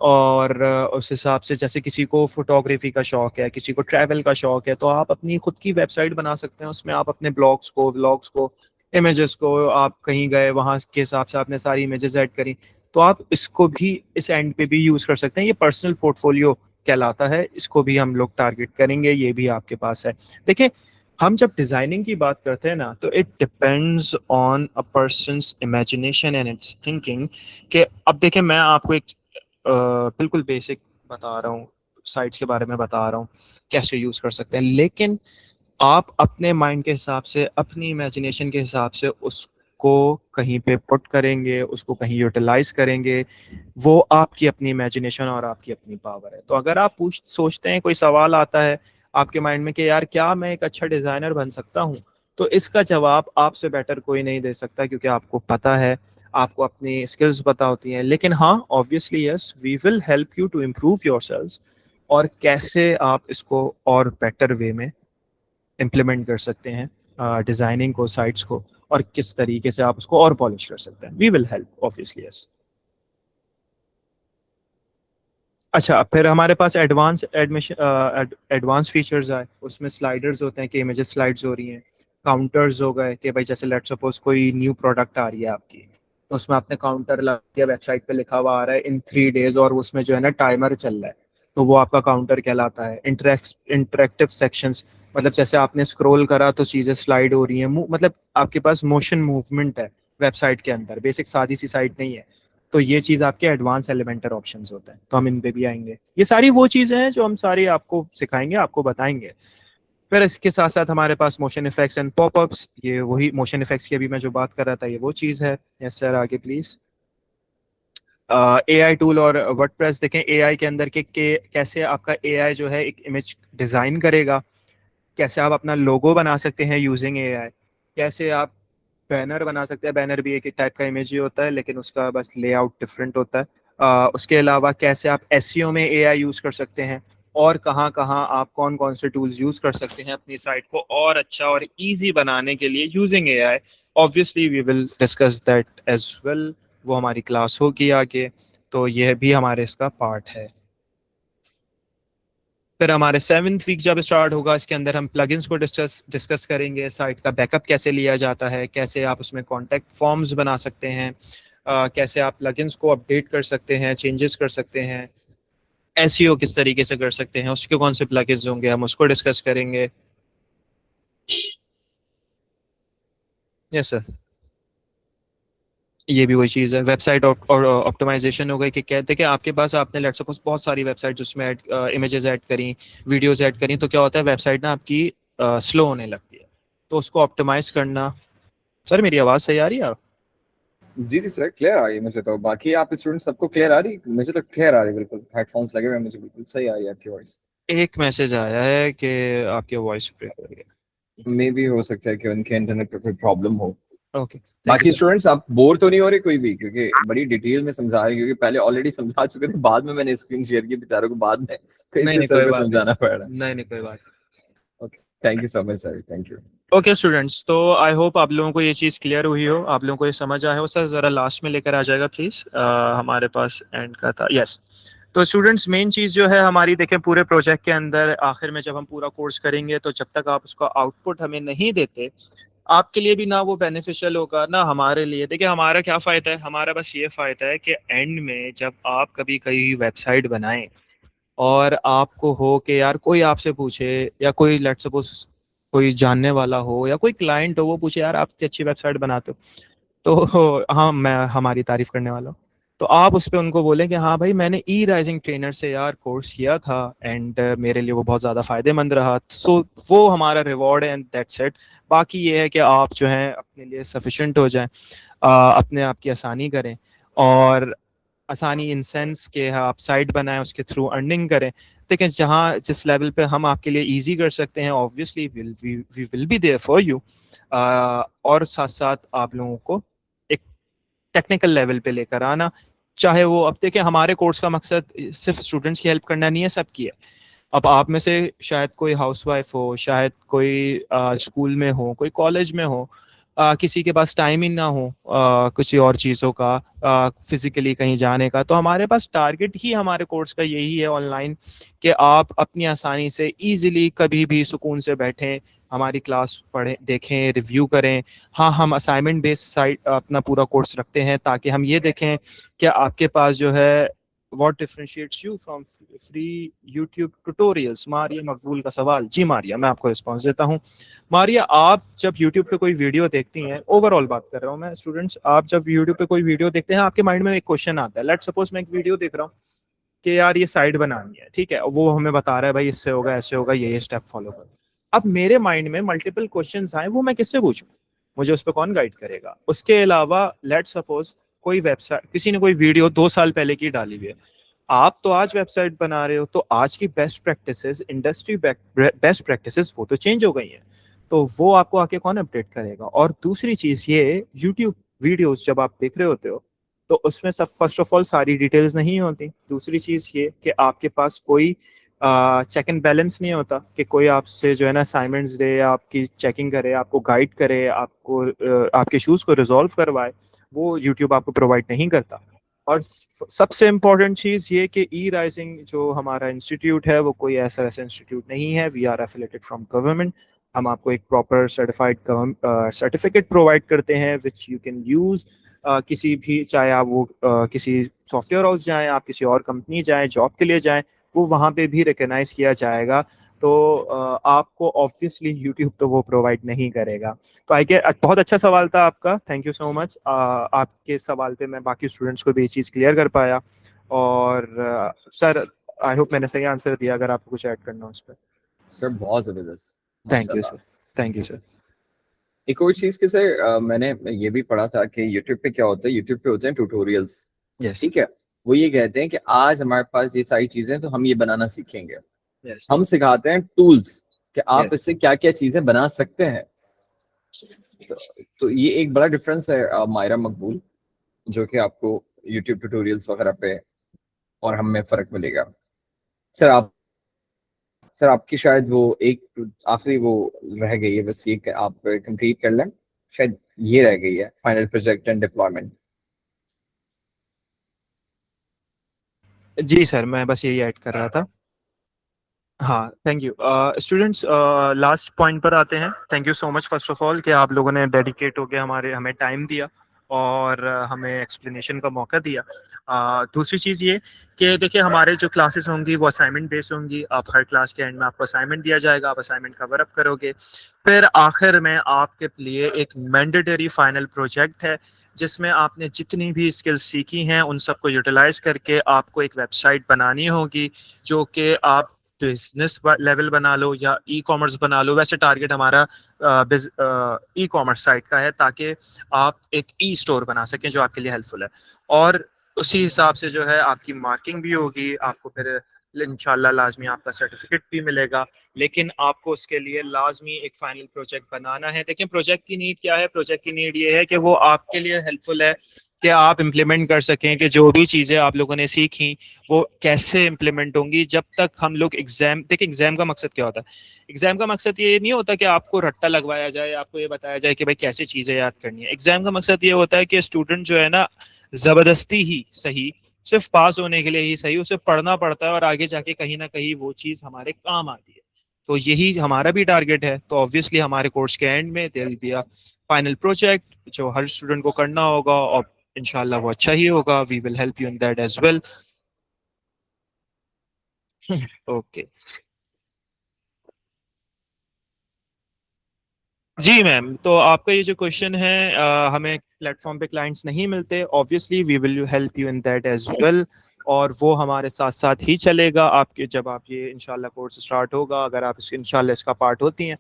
और उस हिसाब से जैसे किसी को फोटोग्राफी का शौक है, किसी को ट्रैवल का शौक है, तो आप अपनी खुद की वेबसाइट बना सकते हैं। उसमें आप अपने ब्लॉग्स को, व्लॉग्स को, इमेजेस को, आप कहीं गए वहाँ के हिसाब से आपने सारी इमेजेस ऐड करी, तो आप इसको भी इस एंड पे भी यूज़ कर सकते हैं। ये पर्सनल पोर्टफोलियो कहलाता है, इसको भी हम लोग टारगेट करेंगे, ये भी आपके पास है। देखिए, हम जब डिज़ाइनिंग की बात करते हैं ना, तो it depends on a person's imagination and it's thinking. कि अब देखें, मैं आपको एक बिल्कुल बेसिक बता रहा हूँ, साइट्स के बारे में बता रहा हूँ कैसे यूज़ कर सकते हैं, लेकिन आप अपने माइंड के हिसाब से, अपनी इमेजिनेशन के हिसाब से उसको कहीं पे पुट करेंगे, उसको कहीं यूटिलाइज करेंगे, वो आपकी अपनी इमेजिनेशन और आपकी अपनी पावर है। तो अगर आप सोचते हैं, कोई सवाल आता है आपके माइंड में कि यार क्या मैं एक अच्छा डिज़ाइनर बन सकता हूँ, तो इसका जवाब आपसे बेटर कोई नहीं दे सकता, क्योंकि आपको पता है, आपको अपनी स्किल्स पता होती हैं। लेकिन हाँ, obviously yes, we will help you to improve yourselves, और कैसे आप इसको और बेटर वे में इम्प्लीमेंट कर सकते हैं डिज़ाइनिंग को, साइट्स को, और किस तरीके से आप उसको और पॉलिश कर सकते हैं। We will help, obviously yes. अच्छा, फिर हमारे पास एडवांस फीचर्स आए, उसमें स्लाइडर्स होते हैं कि इमेजेस स्लाइड्स हो रही हैं, काउंटर्स हो गए कि भाई जैसे लेट्स सपोज कोई न्यू प्रोडक्ट आ रही है आपकी, तो उसमें आपने काउंटर लगा दिया, वेबसाइट पे लिखा हुआ आ रहा है इन 3 days, और उसमें जो है ना टाइमर चल रहा है, तो वो आपका काउंटर कहलाता है। इंटरेक्टिव सेक्शंस, मतलब जैसे आपने स्क्रॉल करा तो चीज़ें स्लाइड हो रही हैं, मतलब आपके पास मोशन मूवमेंट है वेबसाइट के अंदर, बेसिक सादी सी साइट नहीं है। तो ये चीज़ आपके एडवांस एलिमेंटर ऑप्शंस होते हैं, तो हम इन पे भी आएंगे। ये सारी वो चीज़ें हैं जो हम सारी आपको सिखाएंगे, आपको बताएंगे। फिर इसके साथ साथ हमारे पास मोशन इफेक्ट्स एंड पॉपअप्स, ये वही मोशन इफेक्ट्स की अभी मैं जो बात कर रहा था, ये वो चीज़ है। यस सर, आगे प्लीज़। एआई टूल और वर्डप्रेस, देखें एआई के अंदर के कैसे आपका एआई जो है एक इमेज डिज़ाइन करेगा, कैसे आप अपना लोगो बना सकते हैं यूजिंग एआई, कैसे आप बैनर बना सकते हैं। बैनर भी एक टाइप का इमेज ही होता है, लेकिन उसका बस लेआउट डिफरेंट होता है। उसके अलावा कैसे आप एसईओ में एआई यूज़ कर सकते हैं, और कहाँ कहाँ आप कौन कौन से टूल्स यूज़ कर सकते हैं अपनी साइट को और अच्छा और इजी बनाने के लिए using AI. Obviously we will discuss that as well, वो हमारी क्लास होगी आगे, तो यह भी हमारे इसका पार्ट है। फिर हमारे 7th वीक जब स्टार्ट होगा, इसके अंदर हम प्लगइन्स को डिस्कस करेंगे, साइट का बैकअप कैसे लिया जाता है, कैसे आप उसमें कॉन्टैक्ट फॉर्म्स बना सकते हैं, कैसे आप प्लगइन्स को अपडेट कर सकते हैं, चेंजेस कर सकते हैं, एसईओ किस तरीके से कर सकते हैं, उसके कौन से प्लगइन्स होंगे, हम उसको डिस्कस करेंगे। यस सर, ये भी वही चीज़ है। वेबसाइट और ऑप्टिमाइजेशन हो गई कि कहते हैं कि आपके पास, आपने लेट्स सपोज बहुत सारी वेबसाइट जिसमें इमेजेस ऐड करी, वीडियोस ऐड करी, तो क्या होता है, वेबसाइट ना आपकी स्लो होने लगती है, तो उसको ऑप्टिमाइज करना। सर मेरी आवाज़ सही आ रही है? जी जी सर, क्लियर आ रही है मुझे तो। बाकी आप स्टूडेंट सबको क्लियर आ रही? मुझे तो क्लियर आ रही है, बिल्कुल हेडफोन्स लगे हुए हैं, मुझे बिल्कुल सही आ रही है आपकी वॉइस। एक मैसेज आया है कि आपकी वॉइस ब्रेक हो रही है। मे भी हो सकता है कि उनके इंटरनेट का कोई प्रॉब्लम हो। ओके, थैंक यू बाकी सर। स्टूडेंट्स, आप बोर तो नहीं हो रहे कोई भी? क्योंकि बड़ी डिटेल में समझा रहे हैं, क्योंकि पहले ऑलरेडी समझा चुके थे, बाद में मैंने स्क्रीन शेयर की बेचारों को, बाद में फिर नहीं से नहीं, सर कोई को बात नहीं। समझाना पड़ रहा है। नहीं नहीं, कोई बात okay, thank you so much sir, thank you. Okay students, तो आई होप आप लोगों को ये चीज़ क्लियर हुई हो, आप लोगों को ये समझ आया हो। सर ज़रा लास्ट में लेकर आ जाएगा प्लीज़, हमारे पास एंड का था। यस, तो स्टूडेंट्स मेन चीज़ जो है हमारी, देखें पूरे प्रोजेक्ट के अंदर आखिर में जब हम पूरा कोर्स करेंगे, तो जब तक आप उसका आउटपुट हमें नहीं देते, आपके लिए भी ना वो बेनिफिशियल होगा ना हमारे लिए। देखिए हमारा क्या फ़ायदा है, हमारा बस ये फ़ायदा है कि एंड में जब आप कभी कहीं वेबसाइट बनाएं और आपको हो कि यार कोई आपसे पूछे, या कोई लेट्स सपोज कोई जानने वाला हो या कोई क्लाइंट हो, वो पूछे यार आप इतनी अच्छी वेबसाइट बनाते हो, तो हाँ मैं हमारी तारीफ करने वाला हूँ। तो आप उस पर उनको बोलें कि हाँ भाई मैंने ई राइजिंग ट्रेनर से यार कोर्स किया था एंड मेरे लिए वो बहुत ज़्यादा फ़ायदेमंद रहा, सो वो हमारा रिवॉर्ड है एंड दैट्स इट। बाकी ये है कि आप जो है अपने लिए सफिशेंट हो जाएं, अपने आप की आसानी करें, और आसानी इन सेंस के आप साइट बनाएं उसके थ्रू अर्निंग करें। लेकिन जहाँ जिस लेवल पे हम आपके लिए इजी कर सकते हैं obviously we will be there for you. और साथ साथ आप लोगों को एक टेक्निकल लेवल पे लेकर आना, चाहे वो, अब देखिए हमारे कोर्स का मकसद सिर्फ स्टूडेंट्स की हेल्प करना नहीं है, सबकी है। अब आप में से शायद कोई हाउसवाइफ हो, शायद कोई स्कूल में हो, कोई कॉलेज में हो, किसी के पास टाइम ही ना हो किसी और चीज़ों का, फिजिकली कहीं जाने का, तो हमारे पास टारगेट ही हमारे कोर्स का यही है ऑनलाइन, कि आप अपनी आसानी से इजीली कभी भी सुकून से बैठें, हमारी क्लास पढ़ें, देखें, रिव्यू करें। हाँ, हम असाइनमेंट बेस्ड साइट अपना पूरा कोर्स रखते हैं ताकि हम ये देखें कि आपके पास जो है What differentiates you from free YouTube tutorials? Maria मकबूल का सवाल। जी मारिया, मैं आपको रिस्पॉन्स देता हूँ। मारिया, आप जब YouTube पे कोई वीडियो देखती हैं, ओवरऑल बात कर रहा हूँ मैं स्टूडेंट्स, आप जब YouTube पे कोई वीडियो देखते हैं आपके माइंड में एक क्वेश्चन आता है। लेट सपोज मैं एक वीडियो देख रहा हूँ कि यार ये साइड बनानी है, ठीक है, वो हमें बता रहा है भाई इससे होगा, ऐसे होगा, ये स्टेप फॉलो करो। अब मेरे माइंड में मल्टीपल क्वेश्चंस आए, वो मैं किससे पूछूं? मुझे उस पर कौन गाइड करेगा? उसके अलावा लेट सपोज कोई वेबसाइट, किसी ने कोई वीडियो 2 साल पहले की डाली हुई है, आप तो आज वेबसाइट बना रहे हो, तो आज की best practices, industry best practices, वो तो चेंज हो गई हैं, तो वो आपको आके कौन अपडेट करेगा? और दूसरी चीज ये, यूट्यूब वीडियोस जब आप देख रहे होते हो तो उसमें सब फर्स्ट ऑफ ऑल सारी डिटेल्स नहीं होती। दूसरी चीज ये कि आपके पास कोई चेक एंड बैलेंस नहीं होता कि कोई आपसे जो है ना असाइनमेंट्स दे, आपकी चेकिंग करे, आपको गाइड करे, आपको आपके इश्यूज को रिजॉल्व करवाए, वो यूट्यूब आपको प्रोवाइड नहीं करता। और सबसे इम्पोर्टेंट चीज़ ये कि ई राइजिंग जो हमारा इंस्टीट्यूट है वो कोई ऐसा वैसा इंस्टीट्यूट नहीं है, we are affiliated from government. हम आपको एक प्रॉपर सर्टिफाइड सर्टिफिकेट प्रोवाइड करते हैं विच यू कैन यूज़ किसी भी, चाहे आप वो किसी सॉफ्टवेयर हाउस जाएं, आप किसी और कंपनी जाएं, जॉब के लिए जाएं, वो वहाँ पे भी रिकग्नाइज किया जाएगा। तो आपको ऑब्वियसली यूट्यूब तो वो प्रोवाइड नहीं करेगा। तो आई के बहुत अच्छा सवाल था आपका, थैंक यू सो मच। आपके सवाल पे मैं बाकी स्टूडेंट्स को भी ये चीज़ क्लियर कर पाया। और सर, आई होप मैंने सही आंसर दिया, अगर आपको कुछ ऐड करना हो उस पर। सर बहुत जबरदस्त, थैंक यू माशाल्लाह। सर। Thank you sir. एक और चीज के सर, मैंने ये भी पढ़ा था कि यूट्यूब पे क्या होता है, यूट्यूब पे होते हैं ट्यूटोरियल्स। यस। ठीक है। वो ये कहते हैं कि आज हमारे पास ये सारी चीजें, तो हम ये बनाना सीखेंगे। यस। हम सिखाते हैं टूल्स कि आप यस। इससे क्या क्या चीजें बना सकते हैं। तो, तो ये एक बड़ा डिफरेंस है मायरा मकबूल, जो कि आपको यूट्यूब ट्यूटोरियल्स वगैरह पे और हम में फर्क मिलेगा। सर आप, सर आपकी शायद वो एक आखिरी वो रह गई है, बस ये कि आप कंप्लीट कर लें। शायद ये रह गई है, फाइनल प्रोजेक्ट एंड डिप्लॉयमेंट। जी सर, मैं बस यही ऐड कर रहा था। हाँ, thank you students. Last point पर आते हैं। Thank you so much first of all कि आप लोगों ने डेडिकेट होकर हमें टाइम दिया और हमें एक्सप्लेनेशन का मौका दिया। दूसरी चीज़ ये कि देखिए हमारे जो क्लासेस होंगी वो असाइनमेंट बेस्ड होंगी। आप हर क्लास के एंड में आपको असाइनमेंट दिया जाएगा, आप असाइनमेंट कवर अप करोगे, फिर आखिर में आपके लिए एक मैंडेटरी फाइनल प्रोजेक्ट है जिसमें आपने जितनी भी स्किल्स सीखी हैं उन सबको यूटिलाइज करके आपको एक वेबसाइट बनानी होगी, जो कि आप बिजनेस लेवल बना लो या ई कॉमर्स बना लो। वैसे टारगेट हमारा ई कॉमर्स साइट का है, ताकि आप एक ई स्टोर बना सकें जो आपके लिए हेल्पफुल है। और उसी हिसाब से जो है आपकी मार्किंग भी होगी, आपको फिर इंशाल्लाह लाजमी आपका सर्टिफिकेट भी मिलेगा। लेकिन आपको उसके लिए लाजमी एक फाइनल प्रोजेक्ट बनाना है। देखिए प्रोजेक्ट की नीड क्या है? प्रोजेक्ट की नीड ये है कि वो आपके लिए हेल्पफुल है कि आप इम्प्लीमेंट कर सकें कि जो भी चीज़ें आप लोगों ने सीखी वो कैसे इम्प्लीमेंट होंगी। जब तक हम लोग एग्जाम, देखिए एग्जाम का मकसद क्या होता है? एग्जाम का मकसद ये नहीं होता कि आपको रट्टा लगवाया जाए, आपको ये बताया जाए कि भाई कैसे चीज़ें याद करनी है। एग्जाम का मकसद ये होता है कि स्टूडेंट जो है ना, जबरदस्ती ही सही, सिर्फ पास होने के लिए ही सही, उसे पढ़ना पड़ता है और आगे जाके कहीं ना कहीं वो चीज़ हमारे काम आती है। तो यही हमारा भी टारगेट है। तो ऑब्वियसली हमारे कोर्स के एंड में there will be a final project जो हर स्टूडेंट को करना होगा, और इंशाल्लाह वो अच्छा ही होगा। We will help you in that as well. Okay. जी मैम, तो आपका ये जो क्वेश्चन है, हमें प्लेटफॉर्म पे क्लाइंट्स नहीं मिलते, obviously we will help you in that as well, और वो हमारे साथ साथ ही चलेगा आपके, जब आप ये इंशाल्लाह कोर्स स्टार्ट होगा, अगर आप इंशाल्लाह इसका पार्ट होती हैं,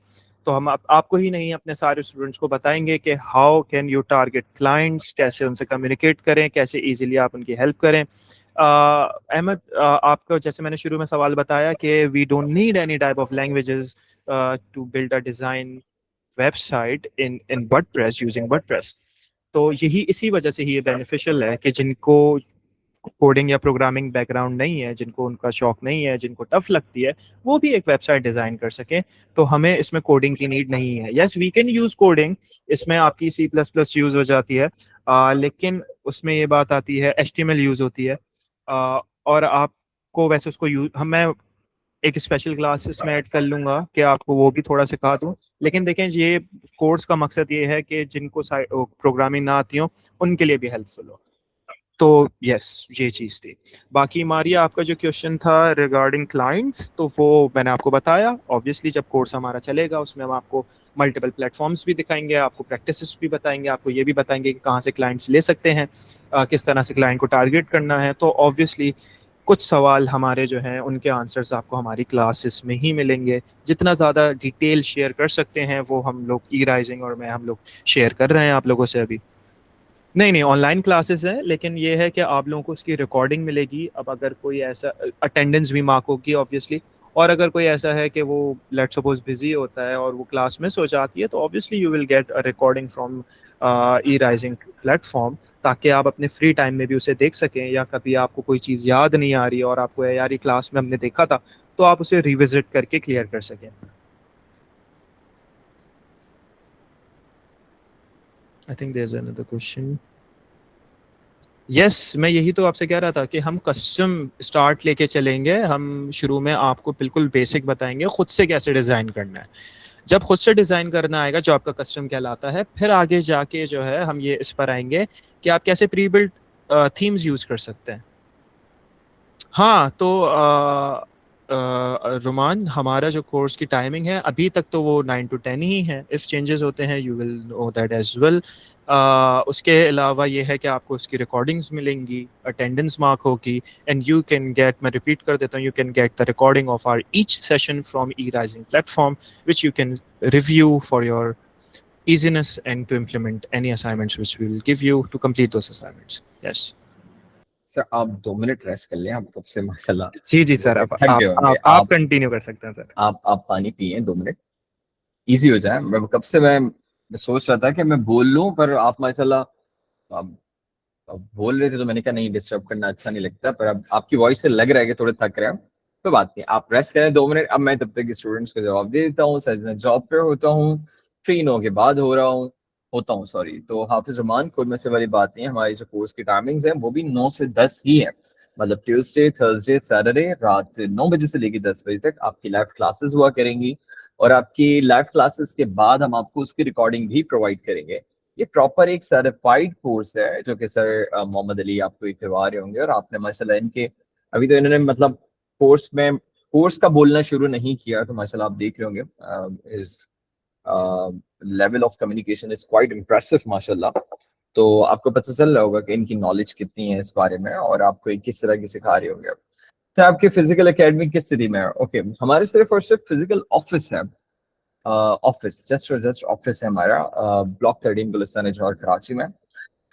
तो हम आपको ही नहीं अपने सारे स्टूडेंट्स को बताएंगे कि how can you target clients, कैसे उनसे कम्युनिकेट करें, कैसे इजीली आप उनकी हेल्प करें। अहमद, आपको जैसे मैंने शुरू में सवाल बताया कि we don't need any type of languages to build a design website in WordPress using WordPress. तो यही इसी वजह से ही ये बेनिफिशियल है कि जिनको कोडिंग या प्रोग्रामिंग बैकग्राउंड नहीं है, जिनको उनका शौक नहीं है, जिनको टफ लगती है, वो भी एक वेबसाइट डिजाइन कर सकें। तो हमें इसमें कोडिंग की नीड नहीं है। Yes, we can use coding, इसमें आपकी सी प्लस प्लस यूज हो जाती है, लेकिन उसमें ये बात आती है HTML यूज होती है, और आपको वैसे उसको यूज मैं एक स्पेशल क्लास इसमें ऐड कर लूंगा कि आपको वो भी थोड़ा सिखा दूं। लेकिन देखें, ये कोर्स का मकसद ये है कि जिनको प्रोग्रामिंग ना आती हो उनके लिए भी हेल्पफुल हो। तो यस, ये चीज़ थी। बाकी मारिया, आपका जो क्वेश्चन था रिगार्डिंग क्लाइंट्स, तो वो मैंने आपको बताया। ऑब्वियसली जब कोर्स हमारा चलेगा उसमें हम आपको मल्टीपल प्लेटफॉर्म्स भी दिखाएंगे, आपको प्रैक्टिसेस भी बताएंगे, आपको ये भी बताएंगे कि कहाँ से क्लाइंट्स ले सकते हैं, किस तरह से क्लाइंट को टारगेट करना है। तो ऑब्वियसली कुछ सवाल हमारे जो हैं उनके आंसर्स आपको हमारी क्लासेस में ही मिलेंगे। जितना ज़्यादा डिटेल शेयर कर सकते हैं वो हम लोग ई राइजिंग और मैं हम लोग शेयर कर रहे हैं आप लोगों से अभी। नहीं नहीं, ऑनलाइन क्लासेस है, लेकिन ये है कि आप लोगों को उसकी रिकॉर्डिंग मिलेगी। अब अगर कोई ऐसा, अटेंडेंस भी मार्क होगी ऑब्वियसली, और अगर कोई ऐसा है कि वो लेट सपोज बिजी होता है और वो क्लास मिस हो जाती है, तो obviously you will get a recording from E rising platform, ताकि आप अपने फ्री टाइम में भी उसे देख सकें, या कभी आपको कोई चीज़ याद नहीं आ रही और आपको यार ये क्लास में हमने देखा था, तो आप उसे रिविजिट करके क्लियर कर सकें। I think there is another question. Yes, मैं यही तो आपसे कह रहा था कि हम कस्टम स्टार्ट लेके चलेंगे। हम शुरू में आपको बिल्कुल बेसिक बताएंगे खुद से कैसे डिज़ाइन करना है। जब खुद से डिज़ाइन करना आएगा, जो आपका कस्टम कहलाता है, फिर आगे जाके जो है हम ये इस पर आएंगे कि आप कैसे प्री बिल्ट थीम्स यूज़ कर सकते हैं। हाँ, तो रोमान, हमारा जो कोर्स की टाइमिंग है अभी तक तो वो 9 to 10 ही है। इफ़ चेंजेस होते हैं you will know that as well. उसके अलावा ये है कि आपको उसकी रिकॉर्डिंग्स मिलेंगी, अटेंडेंस मार्क होगी, एंड यू कैन गेट, मैं रिपीट कर देता हूँ, you can get the recording of our each session from E rising platform, which you can review for your easiness and to implement any assignments which we will give you to complete those assignments. Yes. Sir आप 2 minute rest कर लें, आप कब से माशाल्लाह जी जी sir, अब थक गए होंगे। आप कंटिन्यू कर सकते हैं सर। आप पानी पिए 2 मिनट, इजी हो जाए। मैं कब से मैं सोच रहा था कि मैं बोल लूं, पर आप माशाल्लाह अब बोल रहे थे, तो मैंने कहा नहीं, डिस्टर्ब करना अच्छा नहीं लगता। पर अब आपकी वॉइस से लग रहा है कि थोड़े थक रहे हैं। तो बात नहीं, आप रेस्ट करें 2 मिनट। अब मैं तब तक स्टूडेंट्स को जवाब दे देता हूँ। सर मैं जॉब पे होता हूँ, फ्री नो के बाद होता हूँ सॉरी। तो हाफिज रहमान, कोई मैसेज वाली बात नहीं है। हमारी जो कोर्स की टाइमिंग्स है वो भी 9 से 10 ही है। मतलब ट्यूसडे, थर्सडे, सैटरडे रात 9 बजे से लेकर 10 बजे तक आपकी लाइव क्लासेस हुआ करेंगी। और आपकी लाइव क्लासेस के बाद हम आपको उसकी रिकॉर्डिंग भी प्रोवाइड करेंगे। ये प्रॉपर एक सर्टिफाइड कोर्स है जो कि सर मोहम्मद अली आपको ये करवा रहे होंगे। और आपने माशाल्लाह इनके, अभी तो इन्होंने मतलब कोर्स का बोलना शुरू नहीं किया, तो माशाल्लाह आप देख रहे होंगे is level of communication is quite impressive माशाल्लाह। तो आपको पता चल रहा होगा कि इनकी नॉलेज कितनी है इस बारे में, और आपको ये किस तरह की सिखा रहे होंगे। तो आपकी फिजिकल एकेडमी किस स्थिति में है? ओके, हमारे सिर्फ और सिर्फ फिजिकल ऑफिस है। ऑफिस जस्ट ऑफिस है हमारा, ब्लॉक 13 गुलिस्तान जौहर कराची में।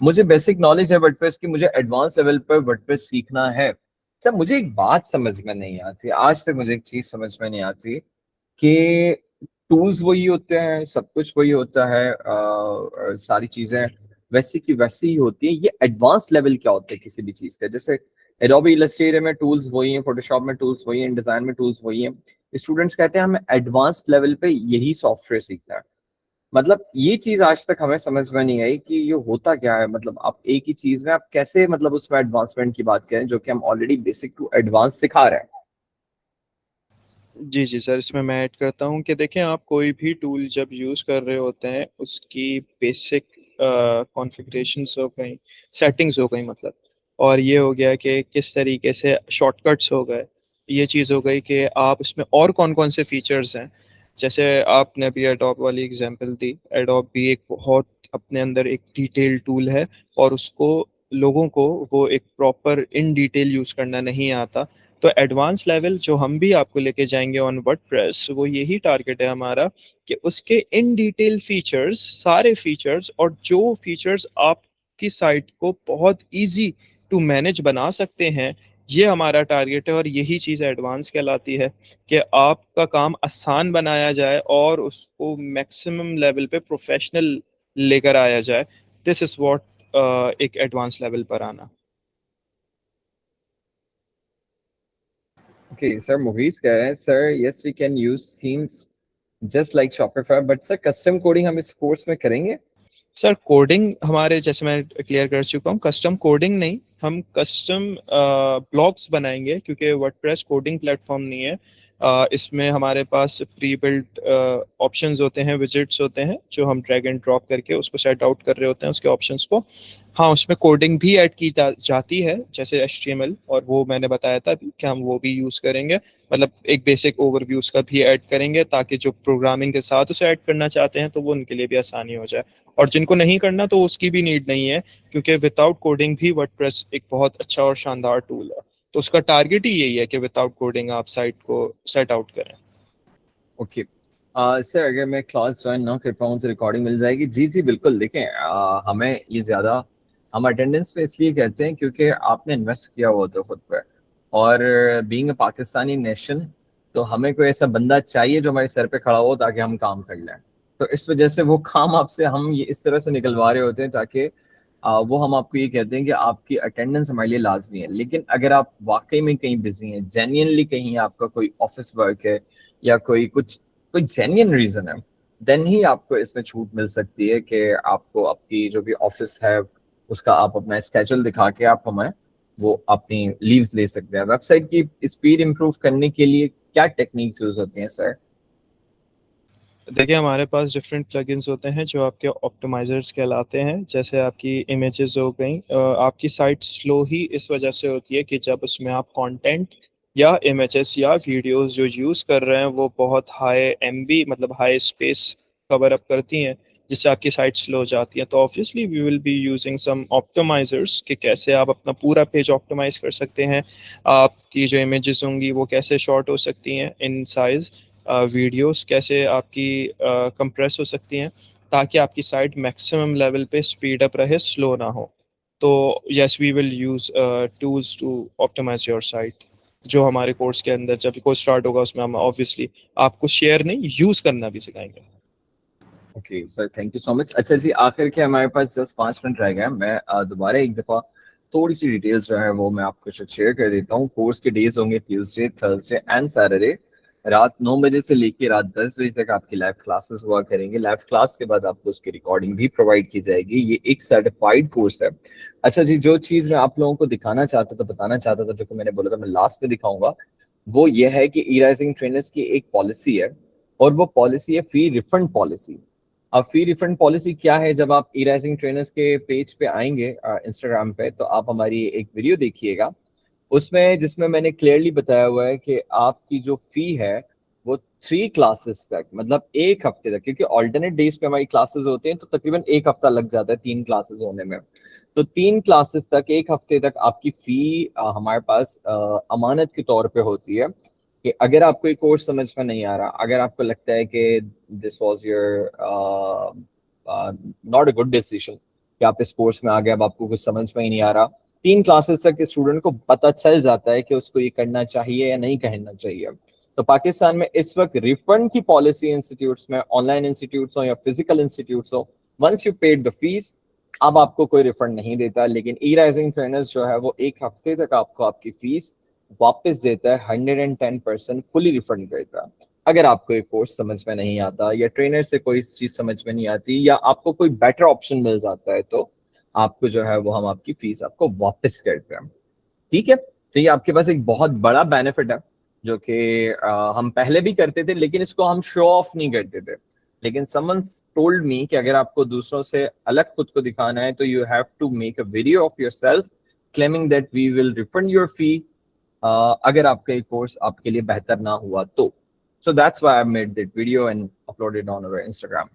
मुझे बेसिक नॉलेज है वर्डप्रेस की, मुझे एडवांस लेवल पर वर्डप्रेस सीखना है। सर मुझे एक बात समझ में नहीं आती, आज तक मुझे एक चीज समझ में नहीं आती कि टूल्स वही होते हैं, सब कुछ वही होता है, सारी चीजें वैसी की वैसी ही होती है। ये एडवांस लेवल क्या होता है किसी भी चीज का? जैसे एडोबी इलस्ट्रेटर में टूल्स वही हैं, फोटोशॉप में टूल्स वही हैं, डिजाइन में टूल्स वही हैं। स्टूडेंट्स कहते हैं हमें एडवांस लेवल पे यही सॉफ्टवेयर सीखना है। मतलब ये चीज आज तक हमें समझ में नहीं आई कि ये होता क्या है। मतलब आप एक ही चीज में आप कैसे मतलब उसमें एडवांसमेंट की बात करें, जो कि हम ऑलरेडी बेसिक टू एडवांस सिखा रहे हैं। जी जी सर, इसमें मैं ऐड करता हूँ कि देखें, आप कोई भी टूल जब यूज़ कर रहे होते हैं उसकी बेसिक कॉन्फ़िगरेशंस हो गई, सेटिंग्स हो गई मतलब, और ये हो गया कि किस तरीके से शॉर्टकट्स हो गए, ये चीज़ हो गई कि आप उसमें और कौन कौन से फीचर्स हैं, जैसे आपने अभी एडोब वाली एग्जांपल दी, एडोब भी एक बहुत अपने अंदर एक डिटेल टूल है, और उसको लोगों को वो एक प्रॉपर इन डिटेल यूज करना नहीं आता। तो एडवांस लेवल जो हम भी आपको लेके जाएंगे ऑन वर्डप्रेस, वो यही टारगेट है हमारा कि उसके इन डिटेल फीचर्स, सारे फीचर्स, और जो फीचर्स आपकी साइट को बहुत इजी टू मैनेज बना सकते हैं, ये हमारा टारगेट है। और यही चीज़ एडवांस कहलाती है कि आपका काम आसान बनाया जाए और उसको मैक्सिमम लेवल पे प्रोफेशनल लेकर आया जाए। दिस इज व्हाट एक एडवांस लेवल पर आना। Okay, sir, Mughis कह रहे हैं sir, yes we can use themes just like Shopify, but sir custom coding हम इस कोर्स में करेंगे? सर कोडिंग हमारे, जैसे मैं क्लियर कर चुका हूँ, कस्टम कोडिंग नहीं, हम कस्टम ब्लॉग्स बनाएंगे, क्योंकि वर्डप्रेस कोडिंग प्लेटफॉर्म नहीं है। इसमें हमारे पास प्री बिल्ट ऑप्शंस होते हैं, विजेट्स होते हैं, जो हम ड्रैग एंड ड्रॉप करके उसको सेट आउट कर रहे होते हैं उसके ऑप्शंस को। हाँ, उसमें कोडिंग भी ऐड की जाती है, जैसे HTML, और वो मैंने बताया था अभी कि हम वो भी यूज़ करेंगे। मतलब एक बेसिक ओवरव्यू उसका भी ऐड करेंगे, ताकि जो प्रोग्रामिंग के साथ उसे ऐड करना चाहते हैं तो वो उनके लिए भी आसानी हो जाए। और जिनको नहीं करना तो उसकी भी नीड नहीं है, क्योंकि विदाउट कोडिंग भी वर्डप्रेस एक बहुत अच्छा और शानदार टूल है। तो उसका टारगेट ही यही है कि विदाउट कोडिंग आप साइट को सेट आउट करें। ओके सर, अगर मैं क्लास ज्वाइन ना कर पाऊँ तो रिकॉर्डिंग मिल जाएगी? जी जी बिल्कुल। देखें हमें ये ज़्यादा, हम अटेंडेंस पे इसलिए कहते हैं क्योंकि आपने इन्वेस्ट किया हुआ होता है खुद पे, और बीइंग अ पाकिस्तानी नेशन, तो हमें कोई ऐसा बंदा चाहिए जो हमारे सर पे खड़ा हो ताकि हम काम कर लें। तो इस वजह से वो काम आपसे हम ये इस तरह से निकलवा रहे होते हैं ताकि वो हम आपको ये कहते हैं कि आपकी अटेंडेंस हमारे लिए लाजमी है। लेकिन अगर आप वाकई में कहीं बिजी हैं, जेन्युइनली कहीं आपका कोई ऑफिस वर्क है या कोई जेन्युइन रीजन है, देन ही आपको इसमें छूट मिल सकती है कि आपको आपकी जो भी ऑफिस है उसका आप अपना स्केड्यूल दिखा के आप हमें वो अपनी लीव्स ले सकते हैं। वेबसाइट की स्पीड इंप्रूव करने के लिए क्या टेक्निक्स यूज होती हैं सर? देखिए, हमारे पास डिफरेंट प्लगइन्स होते हैं जो आपके ऑप्टिमाइजर्स कहलाते हैं। जैसे आपकी इमेजेस हो गई, आपकी साइट स्लो ही इस वजह से होती है कि जब उसमें आप कंटेंट या इमेजेस या वीडियोस जो यूज़ कर रहे हैं वो बहुत हाई MB, मतलब हाई स्पेस कवर अप करती हैं, जिससे आपकी साइट स्लो हो जाती है। तो obviously we will be using some optimizers कि कैसे आप अपना पूरा पेज ऑप्टिमाइज कर सकते हैं। आपकी जो इमेजेस होंगी वो कैसे शॉर्ट हो सकती हैं इन साइज़, वीडियोस कैसे आपकी कंप्रेस हो सकती हैं, ताकि आपकी साइट मैक्सिमम लेवल पे स्पीड अप रहे, स्लो ना हो। तो yes, we will use tools to optimize your site, जो हमारे कोर्स के अंदर जब कोर्स स्टार्ट होगा उसमें हम ऑब्वियसली आपको शेयर नहीं, यूज करना भी सिखाएंगे। Okay sir, thank you so much. अच्छा जी, आखिर के हमारे पास जस्ट 5 मिनट रह गए हैं। मैं दोबारा एक दफ़ा थोड़ी सी डिटेल्स जो है वो मैं आपको शेयर कर देता हूँ। कोर्स के डेज होंगे ट्यूसडे, थर्सडे एंड सैटरडे। रात 9 बजे से लेकर रात 10 बजे तक आपकी लाइव क्लासेस हुआ करेंगे। लाइव क्लास के बाद आपको उसकी रिकॉर्डिंग भी प्रोवाइड की जाएगी। ये एक सर्टिफाइड कोर्स है। अच्छा जी, जो चीज़ मैं आप लोगों को दिखाना चाहता था, बताना चाहता था, जो कि मैंने बोला था मैं लास्ट में दिखाऊंगा, वो ये है कि ई राइजिंग ट्रेनर्स की एक पॉलिसी है, और वो पॉलिसी है फी रिफंड पॉलिसी। अब फी रिफंड पॉलिसी क्या है? जब आप ई राइजिंग ट्रेनर्स के पेज पे आएंगे इंस्टाग्राम पे, तो आप हमारी एक वीडियो देखिएगा उसमें, जिसमें मैंने क्लियरली बताया हुआ है कि आपकी जो फी है वो 3 क्लासेस तक, मतलब एक हफ्ते तक, क्योंकि ऑल्टरनेट डेज पे हमारी क्लासेस होते हैं तो तकरीबन एक हफ्ता लग जाता है 3 क्लासेस होने में। तो 3 क्लासेस तक, एक हफ्ते तक आपकी फी हमारे पास अमानत के तौर पे होती है कि अगर आपको कोई कोर्स समझ में नहीं आ रहा, अगर आपको लगता है कि this was your not a good decision कि आप इस कोर्स में आ गए, अब आपको कुछ समझ में ही नहीं आ रहा, 3 क्लासेस तक स्टूडेंट को पता चल जाता है कि उसको ये करना चाहिए या नहीं करना चाहिए। तो पाकिस्तान में इस वक्त रिफंड की पॉलिसी इंस्टीट्यूट्स में, ऑनलाइन इंस्टीट्यूट्स हो या फिजिकल इंस्टीट्यूट्स हो, once you paid the fees, अब आपको कोई रिफंड नहीं देता। लेकिन ई राइजिंग ट्रेनर्स जो है वो एक हफ्ते तक आपको आपकी फीस वापस देता है, 110% फुली रिफंड करता है। अगर आपको एक कोर्स समझ में नहीं आता या ट्रेनर से कोई चीज समझ में नहीं आती या आपको कोई बेटर ऑप्शन मिल जाता है, तो आपको जो है वो हम आपकी फीस आपको वापस करते हैं। ठीक है, तो ये आपके पास एक बहुत बड़ा बेनिफिट है, जो कि हम पहले भी करते थे लेकिन इसको हम शो ऑफ नहीं करते थे। लेकिन समवन टोल्ड मी कि अगर आपको दूसरों से अलग खुद को दिखाना है तो you have to make a video of yourself claiming that we will refund your fee, अगर आपका ये कोर्स आपके लिए बेहतर ना हुआ तो। So that's why I made that video and uploaded on our Instagram.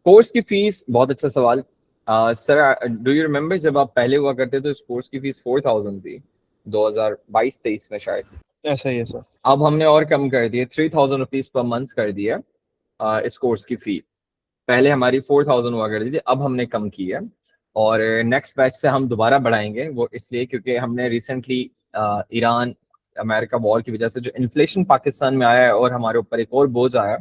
Course की फीस, बहुत अच्छा सवाल सर। डू यू रिमेम्बर जब आप पहले हुआ करते तो इस कोर्स की फीस 4000 थी 2022-23 में शायद। ऐसा ही है सर। अब हमने और कम कर दिए, 3000 रुपीज पर मंथ कर दिया इस कोर्स की फी। पहले हमारी 4000 हुआ करती थी, अब हमने कम की है। और नेक्स्ट बैच से हम दोबारा बढ़ाएंगे, वो इसलिए क्योंकि हमने रिसेंटली ईरान अमेरिका वॉर की वजह से जो इन्फ्लेशन पाकिस्तान में आया है और हमारे ऊपर एक और बोझ आया,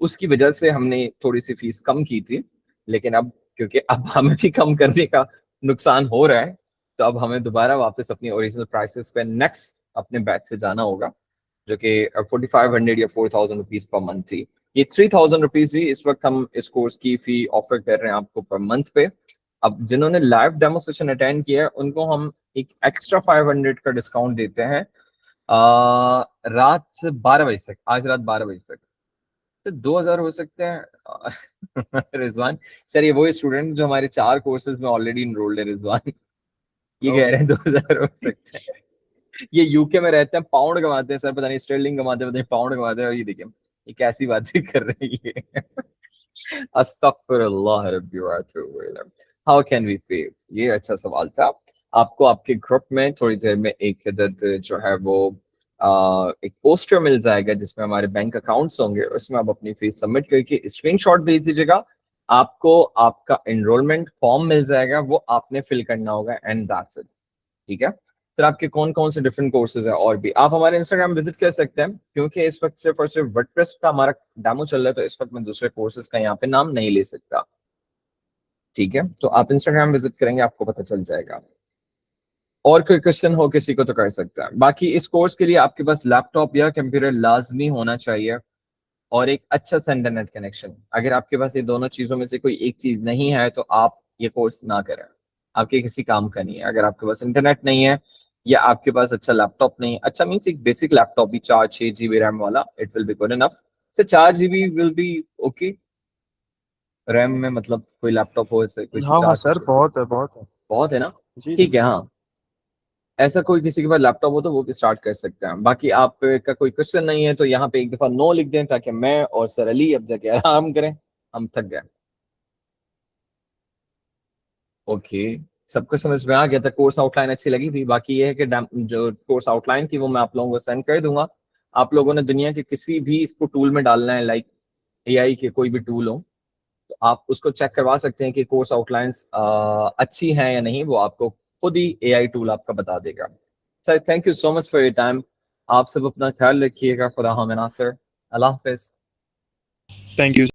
उसकी वजह से हमने थोड़ी सी फीस कम की थी। लेकिन अब क्योंकि अब हमें भी कम करने का नुकसान हो रहा है, तो अब हमें दोबारा वापस अपनी ओरिजिनल प्राइसेस पे नेक्स्ट अपने बैच से जाना होगा, जो कि 4500 या 4000 रुपीज पर मंथ थी। ये 3000 रुपीज ही इस वक्त हम इस कोर्स की फी ऑफर कर रहे हैं आपको पर मंथ पे। अब जिन्होंने लाइव डेमो सेशन अटेंड किया है उनको हम एक एक्स्ट्रा 500 का डिस्काउंट देते हैं रात 12 बजे तक, आज रात 12 बजे तक। तो 2000 हो सकते हैं रिजवान सर। ये वही स्टूडेंट जो हमारे 4 कोर्सेज में ऑलरेडी इनरोल्ड है रिजवान, ये कह रहे हैं 2000 हो सकते हैं। ये यूके में रहते हैं, पाउंड कमाते हैं सर, पता नहीं स्टर्लिंग कमाते हैं, पता नहीं पाउंड कमाते हैं। और ये देखिए ये कैसी बातें कर रही है। अस्तगफिरुल्लाह रब्बी व अतूबु इलैह। हाउ कैन वी पे, ये अच्छा सवाल था। आपको आपके ग्रुप में थोड़ी देर में एक हिदत जो है वो एक पोस्टर मिल जाएगा जिसमें हमारे बैंक अकाउंट्स होंगे, उसमें आप अपनी फीस सबमिट करके स्क्रीनशॉट भेज दीजिएगा। आपको आपका एनरोलमेंट फॉर्म मिल जाएगा, वो आपने फिल करना होगा एंड दैट्स इट। ठीक है सर। आपके कौन कौन से डिफरेंट कोर्सेज हैं और भी आप हमारे इंस्टाग्राम विजिट कर सकते हैं, क्योंकि इस वक्त सिर्फ और सिर्फ वर्डप्रेस का हमारा डेमो चल रहा है, तो इस वक्त मैं दूसरे कोर्सेज का यहाँ पे नाम नहीं ले सकता। ठीक है, तो आप इंस्टाग्राम विजिट करेंगे आपको पता चल जाएगा। और कोई क्वेश्चन हो किसी को तो कर सकता है। बाकी इस कोर्स के लिए आपके पास लैपटॉप या कंप्यूटर लाजमी होना चाहिए और एक अच्छा सा इंटरनेट कनेक्शन। अगर आपके पास ये दोनों चीजों में से कोई एक चीज नहीं है तो आप ये कोर्स ना करें, आपके किसी काम का नहीं है। अगर आपके पास इंटरनेट नहीं है या आपके पास अच्छा लैपटॉप नहीं है, अच्छा मीन्स एक बेसिक लैपटॉप भी 4-6 GB रैम वाला, it will be good enough. Sir 4 GB will be okay RAM में, मतलब कोई लैपटॉप हो इससे कोई हाँ 4 सर, बहुत है, बहुत है। बहुत है ना। जी ठीक है, हाँ ऐसा कोई किसी के पास लैपटॉप हो तो वो भी स्टार्ट कर सकते हैं। बाकी आपका कोई क्वेश्चन नहीं है तो यहाँ पे एक दफा नो लिख दें ताकि मैं और सर अली अब जाके आराम करें, हम थक गए। ओके, सबको समझ में आ गया था। कोर्स आउटलाइन अच्छी लगी थी। बाकी ये है कि जो कोर्स आउटलाइन थी वो मैं आप लोगों को सेंड कर दूंगा। आप लोगों ने दुनिया के किसी भी इसको टूल में डालना है, लाइक एआई के कोई भी टूल हो, तो आप उसको चेक करवा सकते हैं कि कोर्स आउटलाइंस अच्छी हैं या नहीं। वो आपको खुद ही एआई टूल आपका बता देगा। Sir thank you so much for your time. आप सब अपना ख्याल रखिएगा। खुदा हामिद नासिर, अल्लाह हाफिज। Thank you.